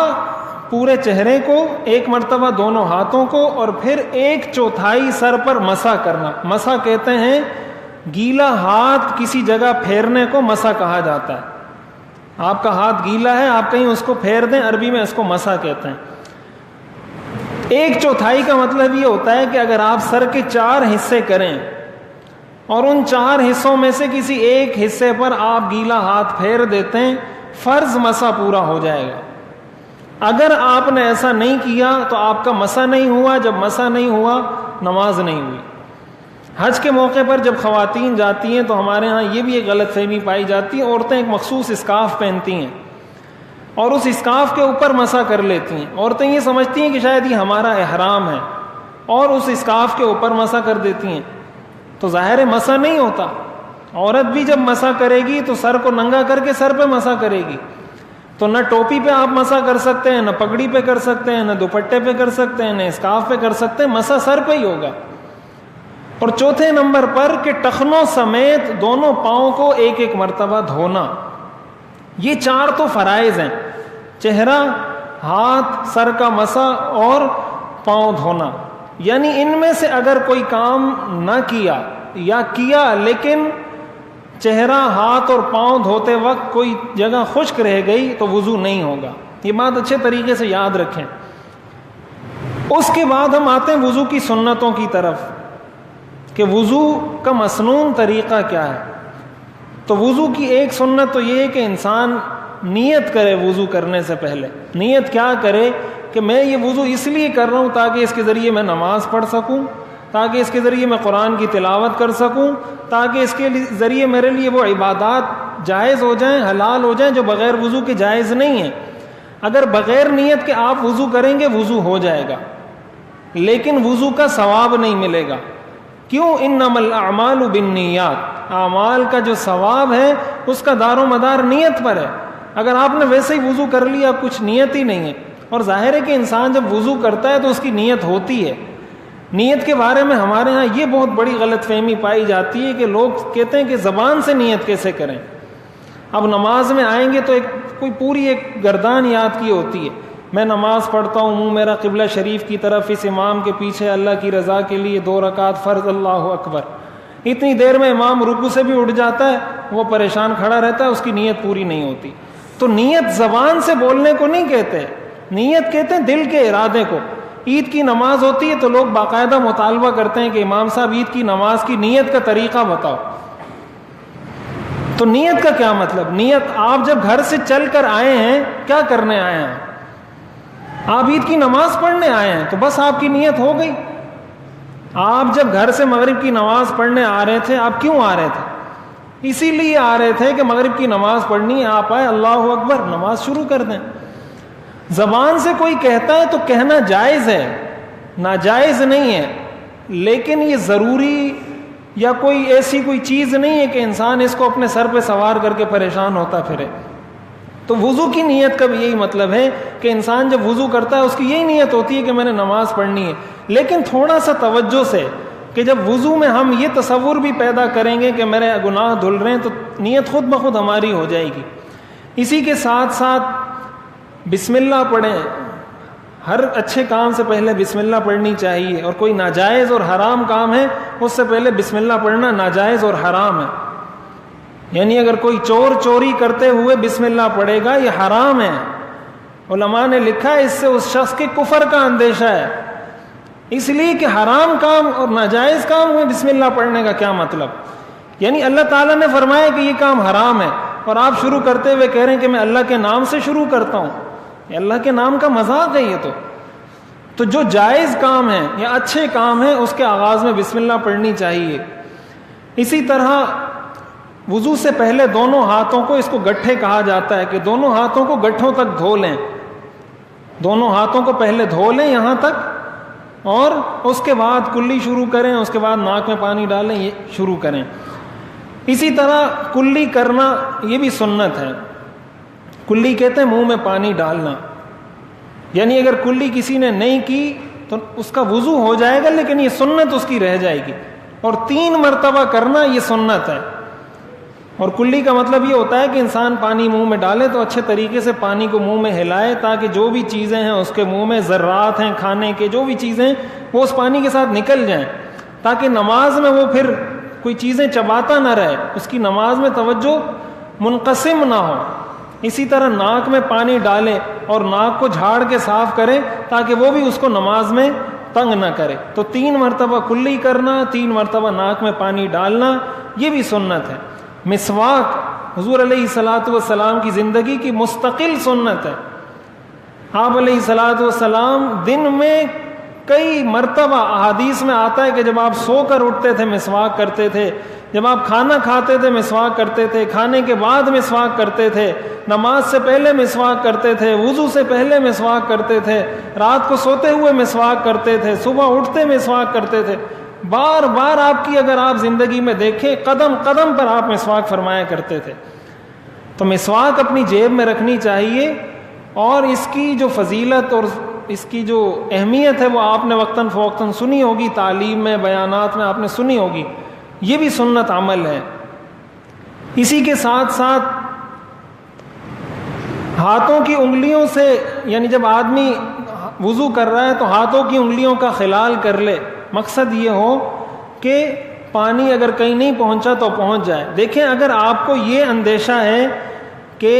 پورے چہرے کو، ایک مرتبہ دونوں ہاتھوں کو، اور پھر 1/4 سر پر مسح کرنا. مسح کہتے ہیں گیلا ہاتھ کسی جگہ پھیرنے کو مسح کہا جاتا ہے. آپ کا ہاتھ گیلا ہے، آپ کہیں اس کو پھیر دیں، عربی میں اس کو مسح کہتے ہیں. 1/4 کا مطلب یہ ہوتا ہے کہ اگر آپ سر کے 4 حصے کریں اور ان 4 حصوں میں سے کسی ایک حصے پر آپ گیلا ہاتھ پھیر دیتے ہیں، فرض مسح پورا ہو جائے گا. اگر آپ نے ایسا نہیں کیا تو آپ کا مسح نہیں ہوا. جب مسح نہیں ہوا نماز نہیں ہوئی. حج کے موقع پر جب خواتین جاتی ہیں تو ہمارے ہاں یہ بھی ایک غلط فہمی پائی جاتی ہے. عورتیں ایک مخصوص اسکارف پہنتی ہیں اور اس اسکارف کے اوپر مسح کر لیتی ہیں. عورتیں یہ سمجھتی ہیں کہ شاید یہ ہمارا احرام ہے اور اس اسکارف کے اوپر مسح کر دیتی ہیں. تو ظاہر مسح نہیں ہوتا. عورت بھی جب مسح کرے گی تو سر کو ننگا کر کے سر پہ مسح کرے گی. تو نہ ٹوپی پہ آپ مسح کر سکتے ہیں، نہ پگڑی پہ کر سکتے ہیں، نہ دوپٹے پہ کر سکتے ہیں، نہ اسکارف پہ کر سکتے ہیں. مسح سر پہ ہی ہوگا. اور چوتھے نمبر پر کہ ٹخنوں سمیت دونوں پاؤں کو 1 مرتبہ دھونا. یہ 4 تو فرائض ہیں: چہرہ، ہاتھ، سر کا مسح اور پاؤں دھونا. یعنی ان میں سے اگر کوئی کام نہ کیا یا کیا لیکن چہرہ، ہاتھ اور پاؤں دھوتے وقت کوئی جگہ خشک رہ گئی تو وضو نہیں ہوگا. یہ بات اچھے طریقے سے یاد رکھیں. اس کے بعد ہم آتے ہیں وضو کی سنتوں کی طرف کہ وضو کا مسنون طریقہ کیا ہے. تو وضو کی ایک سنت تو یہ ہے کہ انسان نیت کرے. وضو کرنے سے پہلے نیت کیا کرے کہ میں یہ وضو اس لیے کر رہا ہوں تاکہ اس کے ذریعے میں نماز پڑھ سکوں، تاکہ اس کے ذریعے میں قرآن کی تلاوت کر سکوں، تاکہ اس کے ذریعے میرے لیے وہ عبادات جائز ہو جائیں، حلال ہو جائیں جو بغیر وضو کے جائز نہیں ہیں. اگر بغیر نیت کے آپ وضو کریں گے وضو ہو جائے گا لیکن وضو کا ثواب نہیں ملے گا. کیوں؟ انما الاعمال بالنیات. اعمال کا جو ثواب ہے اس کا دار و مدار نیت پر ہے. اگر آپ نے ویسے ہی وضو کر لیا، کچھ نیت ہی نہیں ہے. اور ظاہر ہے کہ انسان جب وضو کرتا ہے تو اس کی نیت ہوتی ہے. نیت کے بارے میں ہمارے ہاں یہ بہت بڑی غلط فہمی پائی جاتی ہے کہ لوگ کہتے ہیں کہ زبان سے نیت کیسے کریں. اب نماز میں آئیں گے تو کوئی پوری ایک گردان یاد کی ہوتی ہے. میں نماز پڑھتا ہوں، منہ میرا قبلہ شریف کی طرف، اس امام کے پیچھے اللہ کی رضا کے لیے 2 رکعت فرض، اللہ اکبر. اتنی دیر میں امام رکوع سے بھی اٹھ جاتا ہے، وہ پریشان کھڑا رہتا ہے، اس کی نیت پوری نہیں ہوتی. تو نیت زبان سے بولنے کو نہیں کہتے، نیت کہتے ہیں دل کے ارادے کو. عید کی نماز ہوتی ہے تو لوگ باقاعدہ مطالبہ کرتے ہیں کہ امام صاحب عید کی نماز کی نیت کا طریقہ بتاؤ. تو نیت کا کیا مطلب؟ نیت آپ جب گھر سے چل کر آئے ہیں، کیا کرنے آئے ہیں؟ آپ عید کی نماز پڑھنے آئے ہیں تو بس آپ کی نیت ہو گئی. آپ جب گھر سے مغرب کی نماز پڑھنے آ رہے تھے، آپ کیوں آ رہے تھے؟ اسی لیے آ رہے تھے کہ مغرب کی نماز پڑھنی ہے. آپ آئے، اللہ اکبر، نماز شروع کر دیں. زبان سے کوئی کہتا ہے تو کہنا جائز ہے، ناجائز نہیں ہے، لیکن یہ ضروری یا کوئی ایسی کوئی چیز نہیں ہے کہ انسان اس کو اپنے سر پہ سوار کر کے پریشان ہوتا پھرے. تو وضو کی نیت کا بھی یہی مطلب ہے کہ انسان جب وضو کرتا ہے اس کی یہی نیت ہوتی ہے کہ میں نے نماز پڑھنی ہے. لیکن تھوڑا سا توجہ سے کہ جب وضو میں ہم یہ تصور بھی پیدا کریں گے کہ میرے گناہ دھل رہے ہیں تو نیت خود بخود ہماری ہو جائے گی. اسی کے ساتھ ساتھ بسم اللہ پڑھیں. ہر اچھے کام سے پہلے بسم اللہ پڑھنی چاہیے، اور کوئی ناجائز اور حرام کام ہے اس سے پہلے بسم اللہ پڑھنا ناجائز اور حرام ہے. یعنی اگر کوئی چوری کرتے ہوئے بسم اللہ پڑھے گا یہ حرام ہے. علماء نے لکھا ہے اس سے اس شخص کے کفر کا اندیشہ ہے. اس لیے کہ حرام کام اور ناجائز کام میں بسم اللہ پڑھنے کا کیا مطلب؟ یعنی اللہ تعالیٰ نے فرمایا کہ یہ کام حرام ہے اور آپ شروع کرتے ہوئے کہہ رہے ہیں کہ میں اللہ کے نام سے شروع کرتا ہوں. یہ اللہ کے نام کا مذاق ہے. یہ تو جو جائز کام ہے یا اچھے کام ہے اس کے آغاز میں بسم اللہ پڑھنی چاہیے. اسی طرح وضو سے پہلے دونوں ہاتھوں کو، اس کو گٹھے کہا جاتا ہے، کہ دونوں ہاتھوں کو گٹھوں تک دھو لیں. دونوں ہاتھوں کو پہلے دھو لیں یہاں تک، اور اس کے بعد کلی شروع کریں، اس کے بعد ناک میں پانی ڈالیں، یہ شروع کریں. اسی طرح کلی کرنا یہ بھی سنت ہے. کلی کہتے ہیں منہ میں پانی ڈالنا. یعنی اگر کلی کسی نے نہیں کی تو اس کا وضو ہو جائے گا لیکن یہ سنت اس کی رہ جائے گی. اور 3 مرتبہ کرنا یہ سنت ہے. اور کلی کا مطلب یہ ہوتا ہے کہ انسان پانی منہ میں ڈالے تو اچھے طریقے سے پانی کو منہ میں ہلائے تاکہ جو بھی چیزیں ہیں اس کے منہ میں، ذرات ہیں کھانے کے، جو بھی چیزیں وہ اس پانی کے ساتھ نکل جائیں، تاکہ نماز میں وہ پھر کوئی چیزیں چباتا نہ رہے، اس کی نماز میں توجہ منقسم نہ ہو۔ اسی طرح ناک میں پانی ڈالے اور ناک کو جھاڑ کے صاف کرے تاکہ وہ بھی اس کو نماز میں تنگ نہ کرے۔ تو 3 مرتبہ کلی کرنا، 3 مرتبہ ناک میں پانی ڈالنا، یہ بھی سنت ہے۔ مسواک حضور علیہ الصلاۃ والسلام کی زندگی کی مستقل سنت ہے۔ آپ علیہ الصلاۃ والسلام دن میں کئی مرتبہ احادیث میں آتا ہے کہ جب آپ سو کر اٹھتے تھے مسواک کرتے تھے، جب آپ کھانا کھاتے تھے مسواک کرتے تھے، کھانے کے بعد مسواک کرتے تھے، نماز سے پہلے مسواک کرتے تھے، وضو سے پہلے مسواک کرتے تھے، رات کو سوتے ہوئے مسواک کرتے تھے، صبح اٹھتے مسواک کرتے تھے۔ بار بار آپ کی اگر آپ زندگی میں دیکھیں، قدم قدم پر آپ مسواک فرمایا کرتے تھے۔ تو مسواک اپنی جیب میں رکھنی چاہیے، اور اس کی جو فضیلت اور اس کی جو اہمیت ہے وہ آپ نے وقتاً فوقتاً سنی ہوگی، تعلیم میں، بیانات میں آپ نے سنی ہوگی۔ یہ بھی سنت عمل ہے۔ اسی کے ساتھ ساتھ ہاتھوں کی انگلیوں سے، یعنی جب آدمی وضو کر رہا ہے تو ہاتھوں کی انگلیوں کا خلال کر لے، مقصد یہ ہو کہ پانی اگر کہیں نہیں پہنچا تو پہنچ جائے۔ دیکھیں، اگر آپ کو یہ اندیشہ ہے کہ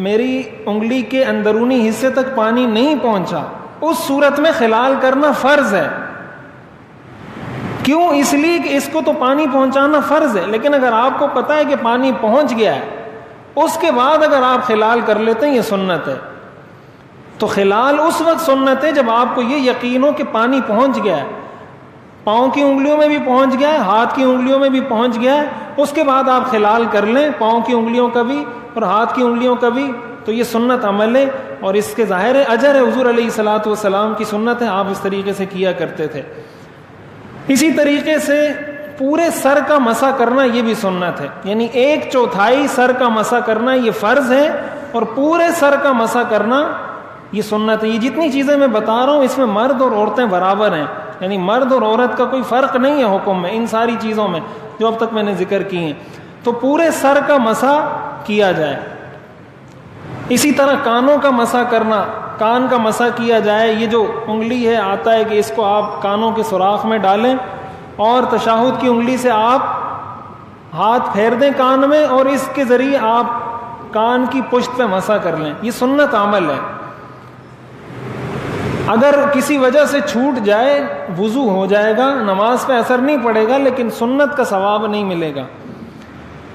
میری انگلی کے اندرونی حصے تک پانی نہیں پہنچا، اس صورت میں خلال کرنا فرض ہے۔ کیوں؟ اس لیے کہ اس کو تو پانی پہنچانا فرض ہے، لیکن اگر آپ کو پتہ ہے کہ پانی پہنچ گیا ہے، اس کے بعد اگر آپ خلال کر لیتے ہیں، یہ سنت ہے۔ تو خلال اس وقت سنت ہے جب آپ کو یہ یقین ہو کہ پانی پہنچ گیا ہے، پاؤں کی انگلیوں میں بھی پہنچ گیا ہے، ہاتھ کی انگلیوں میں بھی پہنچ گیا ہے، اس کے بعد آپ خلال کر لیں، پاؤں کی انگلیوں کا بھی اور ہاتھ کی انگلیوں کا بھی۔ تو یہ سنت عمل ہے، اور اس کے ظاہر اجر ہے، حضور علیہ الصلاۃ والسلام کی سنت ہے، آپ اس طریقے سے کیا کرتے تھے۔ اسی طریقے سے پورے سر کا مسح کرنا، یہ بھی سنت ہے، یعنی 1/4 سر کا مسح کرنا یہ فرض ہے، اور پورے سر کا مسح کرنا یہ سنت ہے۔ یہ جتنی چیزیں میں بتا رہا ہوں اس میں مرد اور عورتیں برابر ہیں، یعنی مرد اور عورت کا کوئی فرق نہیں ہے حکم میں، ان ساری چیزوں میں جو اب تک میں نے ذکر کی ہیں۔ تو پورے سر کا مسح کیا جائے۔ اسی طرح کانوں کا مسح کرنا، کان کا مسح کیا جائے۔ یہ جو انگلی ہے، آتا ہے کہ اس کو آپ کانوں کے سوراخ میں ڈالیں اور تشہد کی انگلی سے آپ ہاتھ پھیر دیں کان میں، اور اس کے ذریعے آپ کان کی پشت پہ مسح کر لیں۔ یہ سنت عمل ہے۔ اگر کسی وجہ سے چھوٹ جائے، وضو ہو جائے گا، نماز پہ اثر نہیں پڑے گا، لیکن سنت کا ثواب نہیں ملے گا۔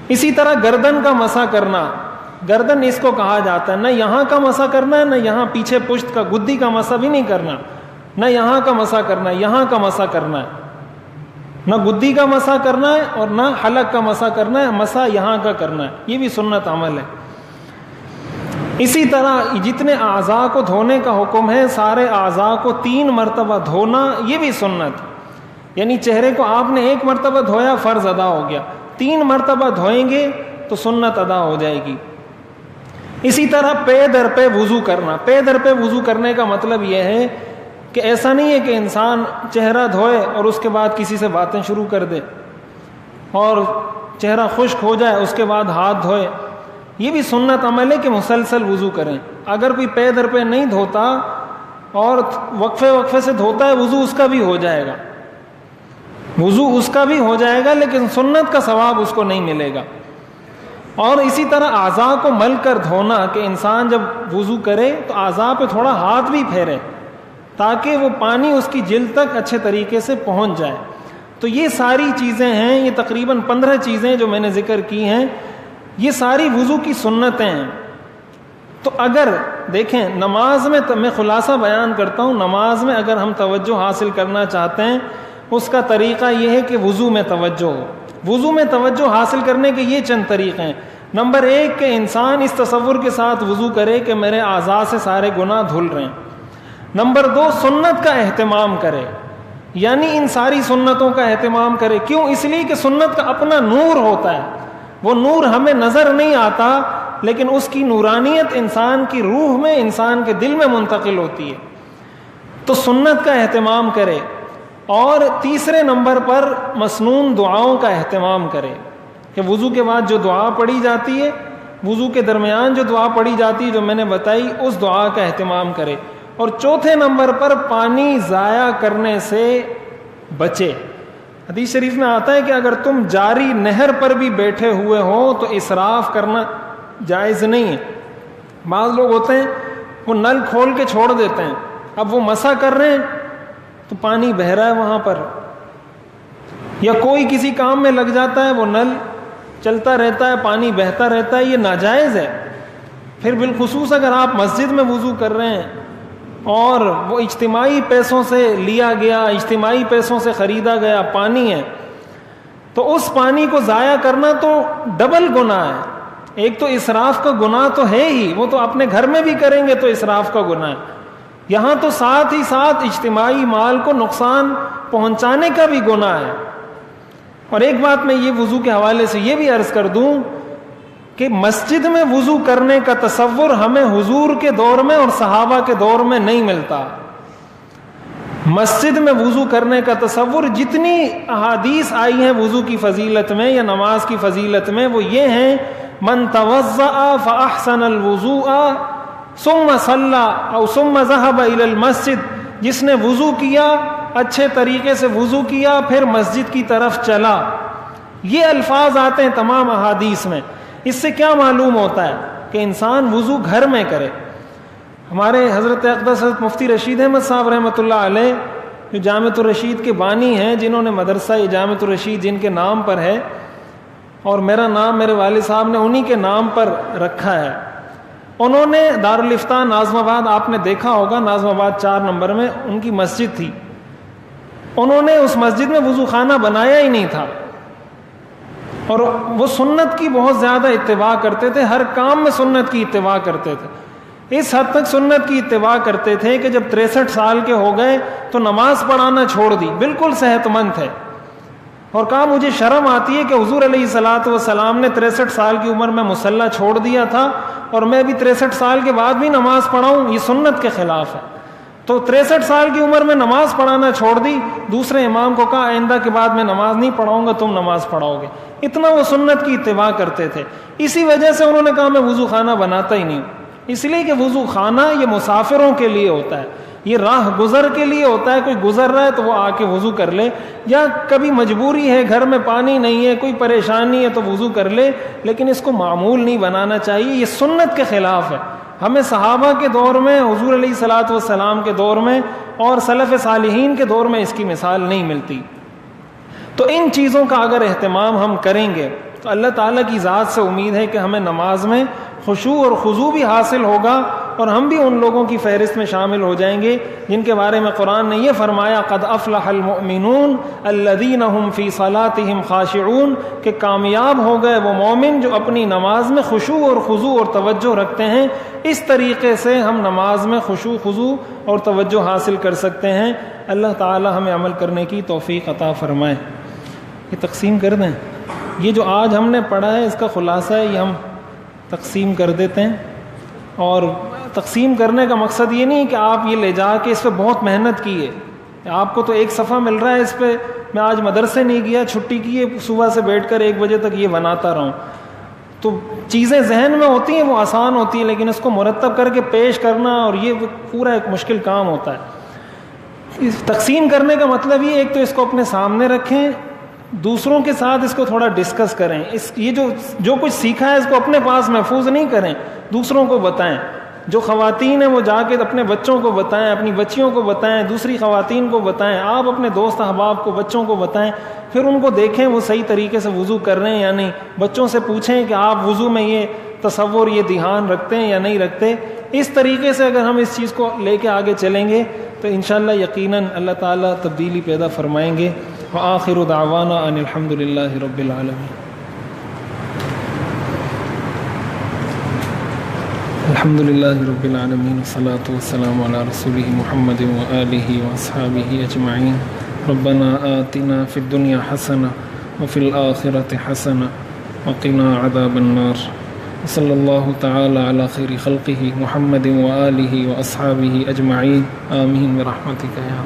اسی طرح گردن کا مسح کرنا، گردن اس کو کہا جاتا ہے، نہ یہاں کا مسح کرنا ہے، نہ یہاں پیچھے پشت کا گدی کا مسح بھی نہیں کرنا، نہ یہاں کا مسح کرنا ہے، یہاں کا مسح کرنا ہے، نہ گدی کا مسح کرنا ہے اور نہ حلق کا مسح کرنا ہے، مسح یہاں کا کرنا ہے۔ یہ بھی سنت عمل ہے۔ اسی طرح جتنے اعضاء کو دھونے کا حکم ہے، سارے اعضاء کو 3 مرتبہ دھونا، یہ بھی سنت ہے۔ یعنی چہرے کو آپ نے 1 مرتبہ دھویا، فرض ادا ہو گیا، 3 مرتبہ دھوئیں گے تو سنت ادا ہو جائے گی۔ اسی طرح پے در پہ وضو کرنا۔ پے در پہ وضو کرنے کا مطلب یہ ہے کہ ایسا نہیں ہے کہ انسان چہرہ دھوئے اور اس کے بعد کسی سے باتیں شروع کر دے اور چہرہ خشک ہو جائے اس کے بعد ہاتھ دھوئے۔ یہ بھی سنت عمل ہے کہ مسلسل وضو کریں۔ اگر کوئی پے در پہ نہیں دھوتا اور وقفے وقفے سے دھوتا ہے، وضو اس کا بھی ہو جائے گا، وضو اس کا بھی ہو جائے گا، لیکن سنت کا ثواب اس کو نہیں ملے گا۔ اور اسی طرح اعضاء کو مل کر دھونا، کہ انسان جب وضو کرے تو اعضاء پہ تھوڑا ہاتھ بھی پھیرے تاکہ وہ پانی اس کی جلد تک اچھے طریقے سے پہنچ جائے۔ تو یہ ساری چیزیں ہیں، یہ تقریباً 15 چیزیں جو میں نے ذکر کی ہیں، یہ ساری وضو کی سنتیں ہیں۔ تو اگر دیکھیں نماز میں خلاصہ بیان کرتا ہوں، نماز میں اگر ہم توجہ حاصل کرنا چاہتے ہیں، اس کا طریقہ یہ ہے کہ وضو میں توجہ ہو۔ وضو میں توجہ حاصل کرنے کے یہ چند طریقے ہیں۔ نمبر 1 کہ انسان اس تصور کے ساتھ وضو کرے کہ میرے اعضاء سے سارے گناہ دھل رہے ہیں۔ نمبر 2 سنت کا اہتمام کرے، یعنی ان ساری سنتوں کا اہتمام کرے۔ کیوں؟ اس لیے کہ سنت کا اپنا نور ہوتا ہے، وہ نور ہمیں نظر نہیں آتا، لیکن اس کی نورانیت انسان کی روح میں، انسان کے دل میں منتقل ہوتی ہے۔ تو سنت کا اہتمام کرے۔ اور تیسرے نمبر پر مسنون دعاؤں کا اہتمام کرے۔ کہ وضو کے بعد جو دعا پڑھی جاتی ہے، وضو کے درمیان جو دعا پڑھی جاتی ہے جو میں نے بتائی، اس دعا کا اہتمام کرے. اور چوتھے نمبر پر پانی ضائع کرنے سے بچے. حدیث شریف میں آتا ہے کہ اگر تم جاری نہر پر بھی بیٹھے ہوئے ہو تو اسراف کرنا جائز نہیں ہے. بعض لوگ ہوتے ہیں وہ نل کھول کے چھوڑ دیتے ہیں، اب وہ مسح کر رہے ہیں تو پانی بہہ رہا ہے وہاں پر، یا کوئی کسی کام میں لگ جاتا ہے، وہ نل چلتا رہتا ہے، پانی بہتا رہتا ہے، یہ ناجائز ہے. پھر بالخصوص اگر آپ مسجد میں وضو کر رہے ہیں اور وہ اجتماعی پیسوں سے لیا گیا، اجتماعی پیسوں سے خریدا گیا پانی ہے، تو اس پانی کو ضائع کرنا تو ڈبل گناہ ہے. ایک تو اسراف کا گناہ تو ہے ہی، وہ تو اپنے گھر میں بھی کریں گے تو اسراف کا گناہ ہے، یہاں تو ساتھ ہی ساتھ اجتماعی مال کو نقصان پہنچانے کا بھی گناہ ہے. اور ایک بات میں یہ وضو کے حوالے سے یہ بھی عرض کر دوں کہ مسجد میں وضو کرنے کا تصور ہمیں حضور کے دور میں اور صحابہ کے دور میں نہیں ملتا. مسجد میں وضو کرنے کا تصور، جتنی احادیث آئی ہیں وضو کی فضیلت میں یا نماز کی فضیلت میں، وہ یہ ہیں: من توضأ فاحسن الوضوء ثم صلى او ثم ذهب الى المسجد، جس نے وضو کیا، اچھے طریقے سے وضو کیا، پھر مسجد کی طرف چلا. یہ الفاظ آتے ہیں تمام احادیث میں. اس سے کیا معلوم ہوتا ہے کہ انسان وضو گھر میں کرے. ہمارے حضرت اقدس حضرت مفتی رشید احمد صاحب رحمۃ اللہ علیہ، جو جامعۃ الرشید کے بانی ہیں، جنہوں نے مدرسہ جامعۃ الرشید جن کے نام پر ہے، اور میرا نام میرے والد صاحب نے انہی کے نام پر رکھا ہے، انہوں نے دارالافتاء ناظم آباد، آپ نے دیکھا ہوگا ناظم آباد 4 نمبر میں ان کی مسجد تھی، انہوں نے اس مسجد میں وضو خانہ بنایا ہی نہیں تھا، اور وہ سنت کی بہت زیادہ اتباع کرتے تھے، ہر کام میں سنت کی اتباع کرتے تھے. اس حد تک سنت کی اتباع کرتے تھے کہ جب 63 سال کے ہو گئے تو نماز پڑھانا چھوڑ دی، بالکل صحت مند تھے، اور کہا مجھے شرم آتی ہے کہ حضور علیہ الصلوۃ والسلام نے 63 سال کی عمر میں مصلی چھوڑ دیا تھا اور میں بھی 63 سال کے بعد بھی نماز پڑھاؤں، یہ سنت کے خلاف ہے. تو 63 سال کی عمر میں نماز پڑھانا چھوڑ دی. دوسرے امام کو کہا آئندہ کے بعد میں نماز نہیں پڑھاؤں گا، تم نماز پڑھاؤ گے. اتنا وہ سنت کی اتباع کرتے تھے. اسی وجہ سے انہوں نے کہا میں وضو خانہ بناتا ہی نہیں، اس لیے کہ وضو خانہ یہ مسافروں کے لیے ہوتا ہے، یہ راہ گزر کے لیے ہوتا ہے. کوئی گزر رہا ہے تو وہ آ کے وضو کر لے، یا کبھی مجبوری ہے، گھر میں پانی نہیں ہے، کوئی پریشانی ہے تو وضو کر لے، لیکن اس کو معمول نہیں بنانا چاہیے. یہ سنت کے خلاف ہے. ہمیں صحابہ کے دور میں، حضور علیہ الصلوۃ والسلام کے دور میں اور سلف صالحین کے دور میں اس کی مثال نہیں ملتی. تو ان چیزوں کا اگر اہتمام ہم کریں گے تو اللہ تعالیٰ کی ذات سے امید ہے کہ ہمیں نماز میں خشوع اور خضوع بھی حاصل ہوگا، اور ہم بھی ان لوگوں کی فہرست میں شامل ہو جائیں گے جن کے بارے میں قرآن نے یہ فرمایا قد افلح المؤمنون الذین هم فی صلاتهم خاشعون، کہ کامیاب ہو گئے وہ مومن جو اپنی نماز میں خشوع اور خضوع اور توجہ رکھتے ہیں. اس طریقے سے ہم نماز میں خشوع خضوع اور توجہ حاصل کر سکتے ہیں. اللہ تعالی ہمیں عمل کرنے کی توفیق عطا فرمائے. یہ تقسیم کر دیں، یہ جو آج ہم نے پڑھا ہے اس کا خلاصہ ہے، یہ ہم تقسیم کر دیتے ہیں. اور تقسیم کرنے کا مقصد یہ نہیں کہ آپ یہ لے جا کے اس پہ بہت محنت کی ہے. آپ کو تو ایک صفحہ مل رہا ہے اس پہ، میں آج مدرسے نہیں گیا، چھٹی کی ہے، صبح سے بیٹھ کر 1 بجے تک یہ بناتا رہا ہوں. تو چیزیں ذہن میں ہوتی ہیں وہ آسان ہوتی ہیں، لیکن اس کو مرتب کر کے پیش کرنا اور یہ پورا ایک مشکل کام ہوتا ہے. اس تقسیم کرنے کا مطلب یہ ایک تو اس کو اپنے سامنے رکھیں، دوسروں کے ساتھ اس کو تھوڑا ڈسکس کریں. یہ جو کچھ سیکھا ہے اس کو اپنے پاس محفوظ نہیں کریں، دوسروں کو بتائیں. جو خواتین ہیں وہ جا کے اپنے بچوں کو بتائیں، اپنی بچیوں کو بتائیں، دوسری خواتین کو بتائیں، آپ اپنے دوست احباب کو، بچوں کو بتائیں. پھر ان کو دیکھیں وہ صحیح طریقے سے وضو کر رہے ہیں یا نہیں. بچوں سے پوچھیں کہ آپ وضو میں یہ تصور، یہ دھیان رکھتے ہیں یا نہیں رکھتے. اس طریقے سے اگر ہم اس چیز کو لے کے آگے چلیں گے تو انشاءاللہ یقیناً اللہ تعالیٰ تبدیلی پیدا فرمائیں گے. وآخر دعوانا ان الحمد للہ رب العالمین. الحمد للہ رب العالمین والصلاة والسلام علی رسولہ محمد وآلہ واصحابہ اجمعین. ربنا آتنا فی الدنیا حسنہ وفی الآخرۃ حسنہ وقنا عذاب النار. صلی اللہ تعالی علی خیر خلقہ محمد وآلہ واصحابہ اجمعین. آمین برحمتک یا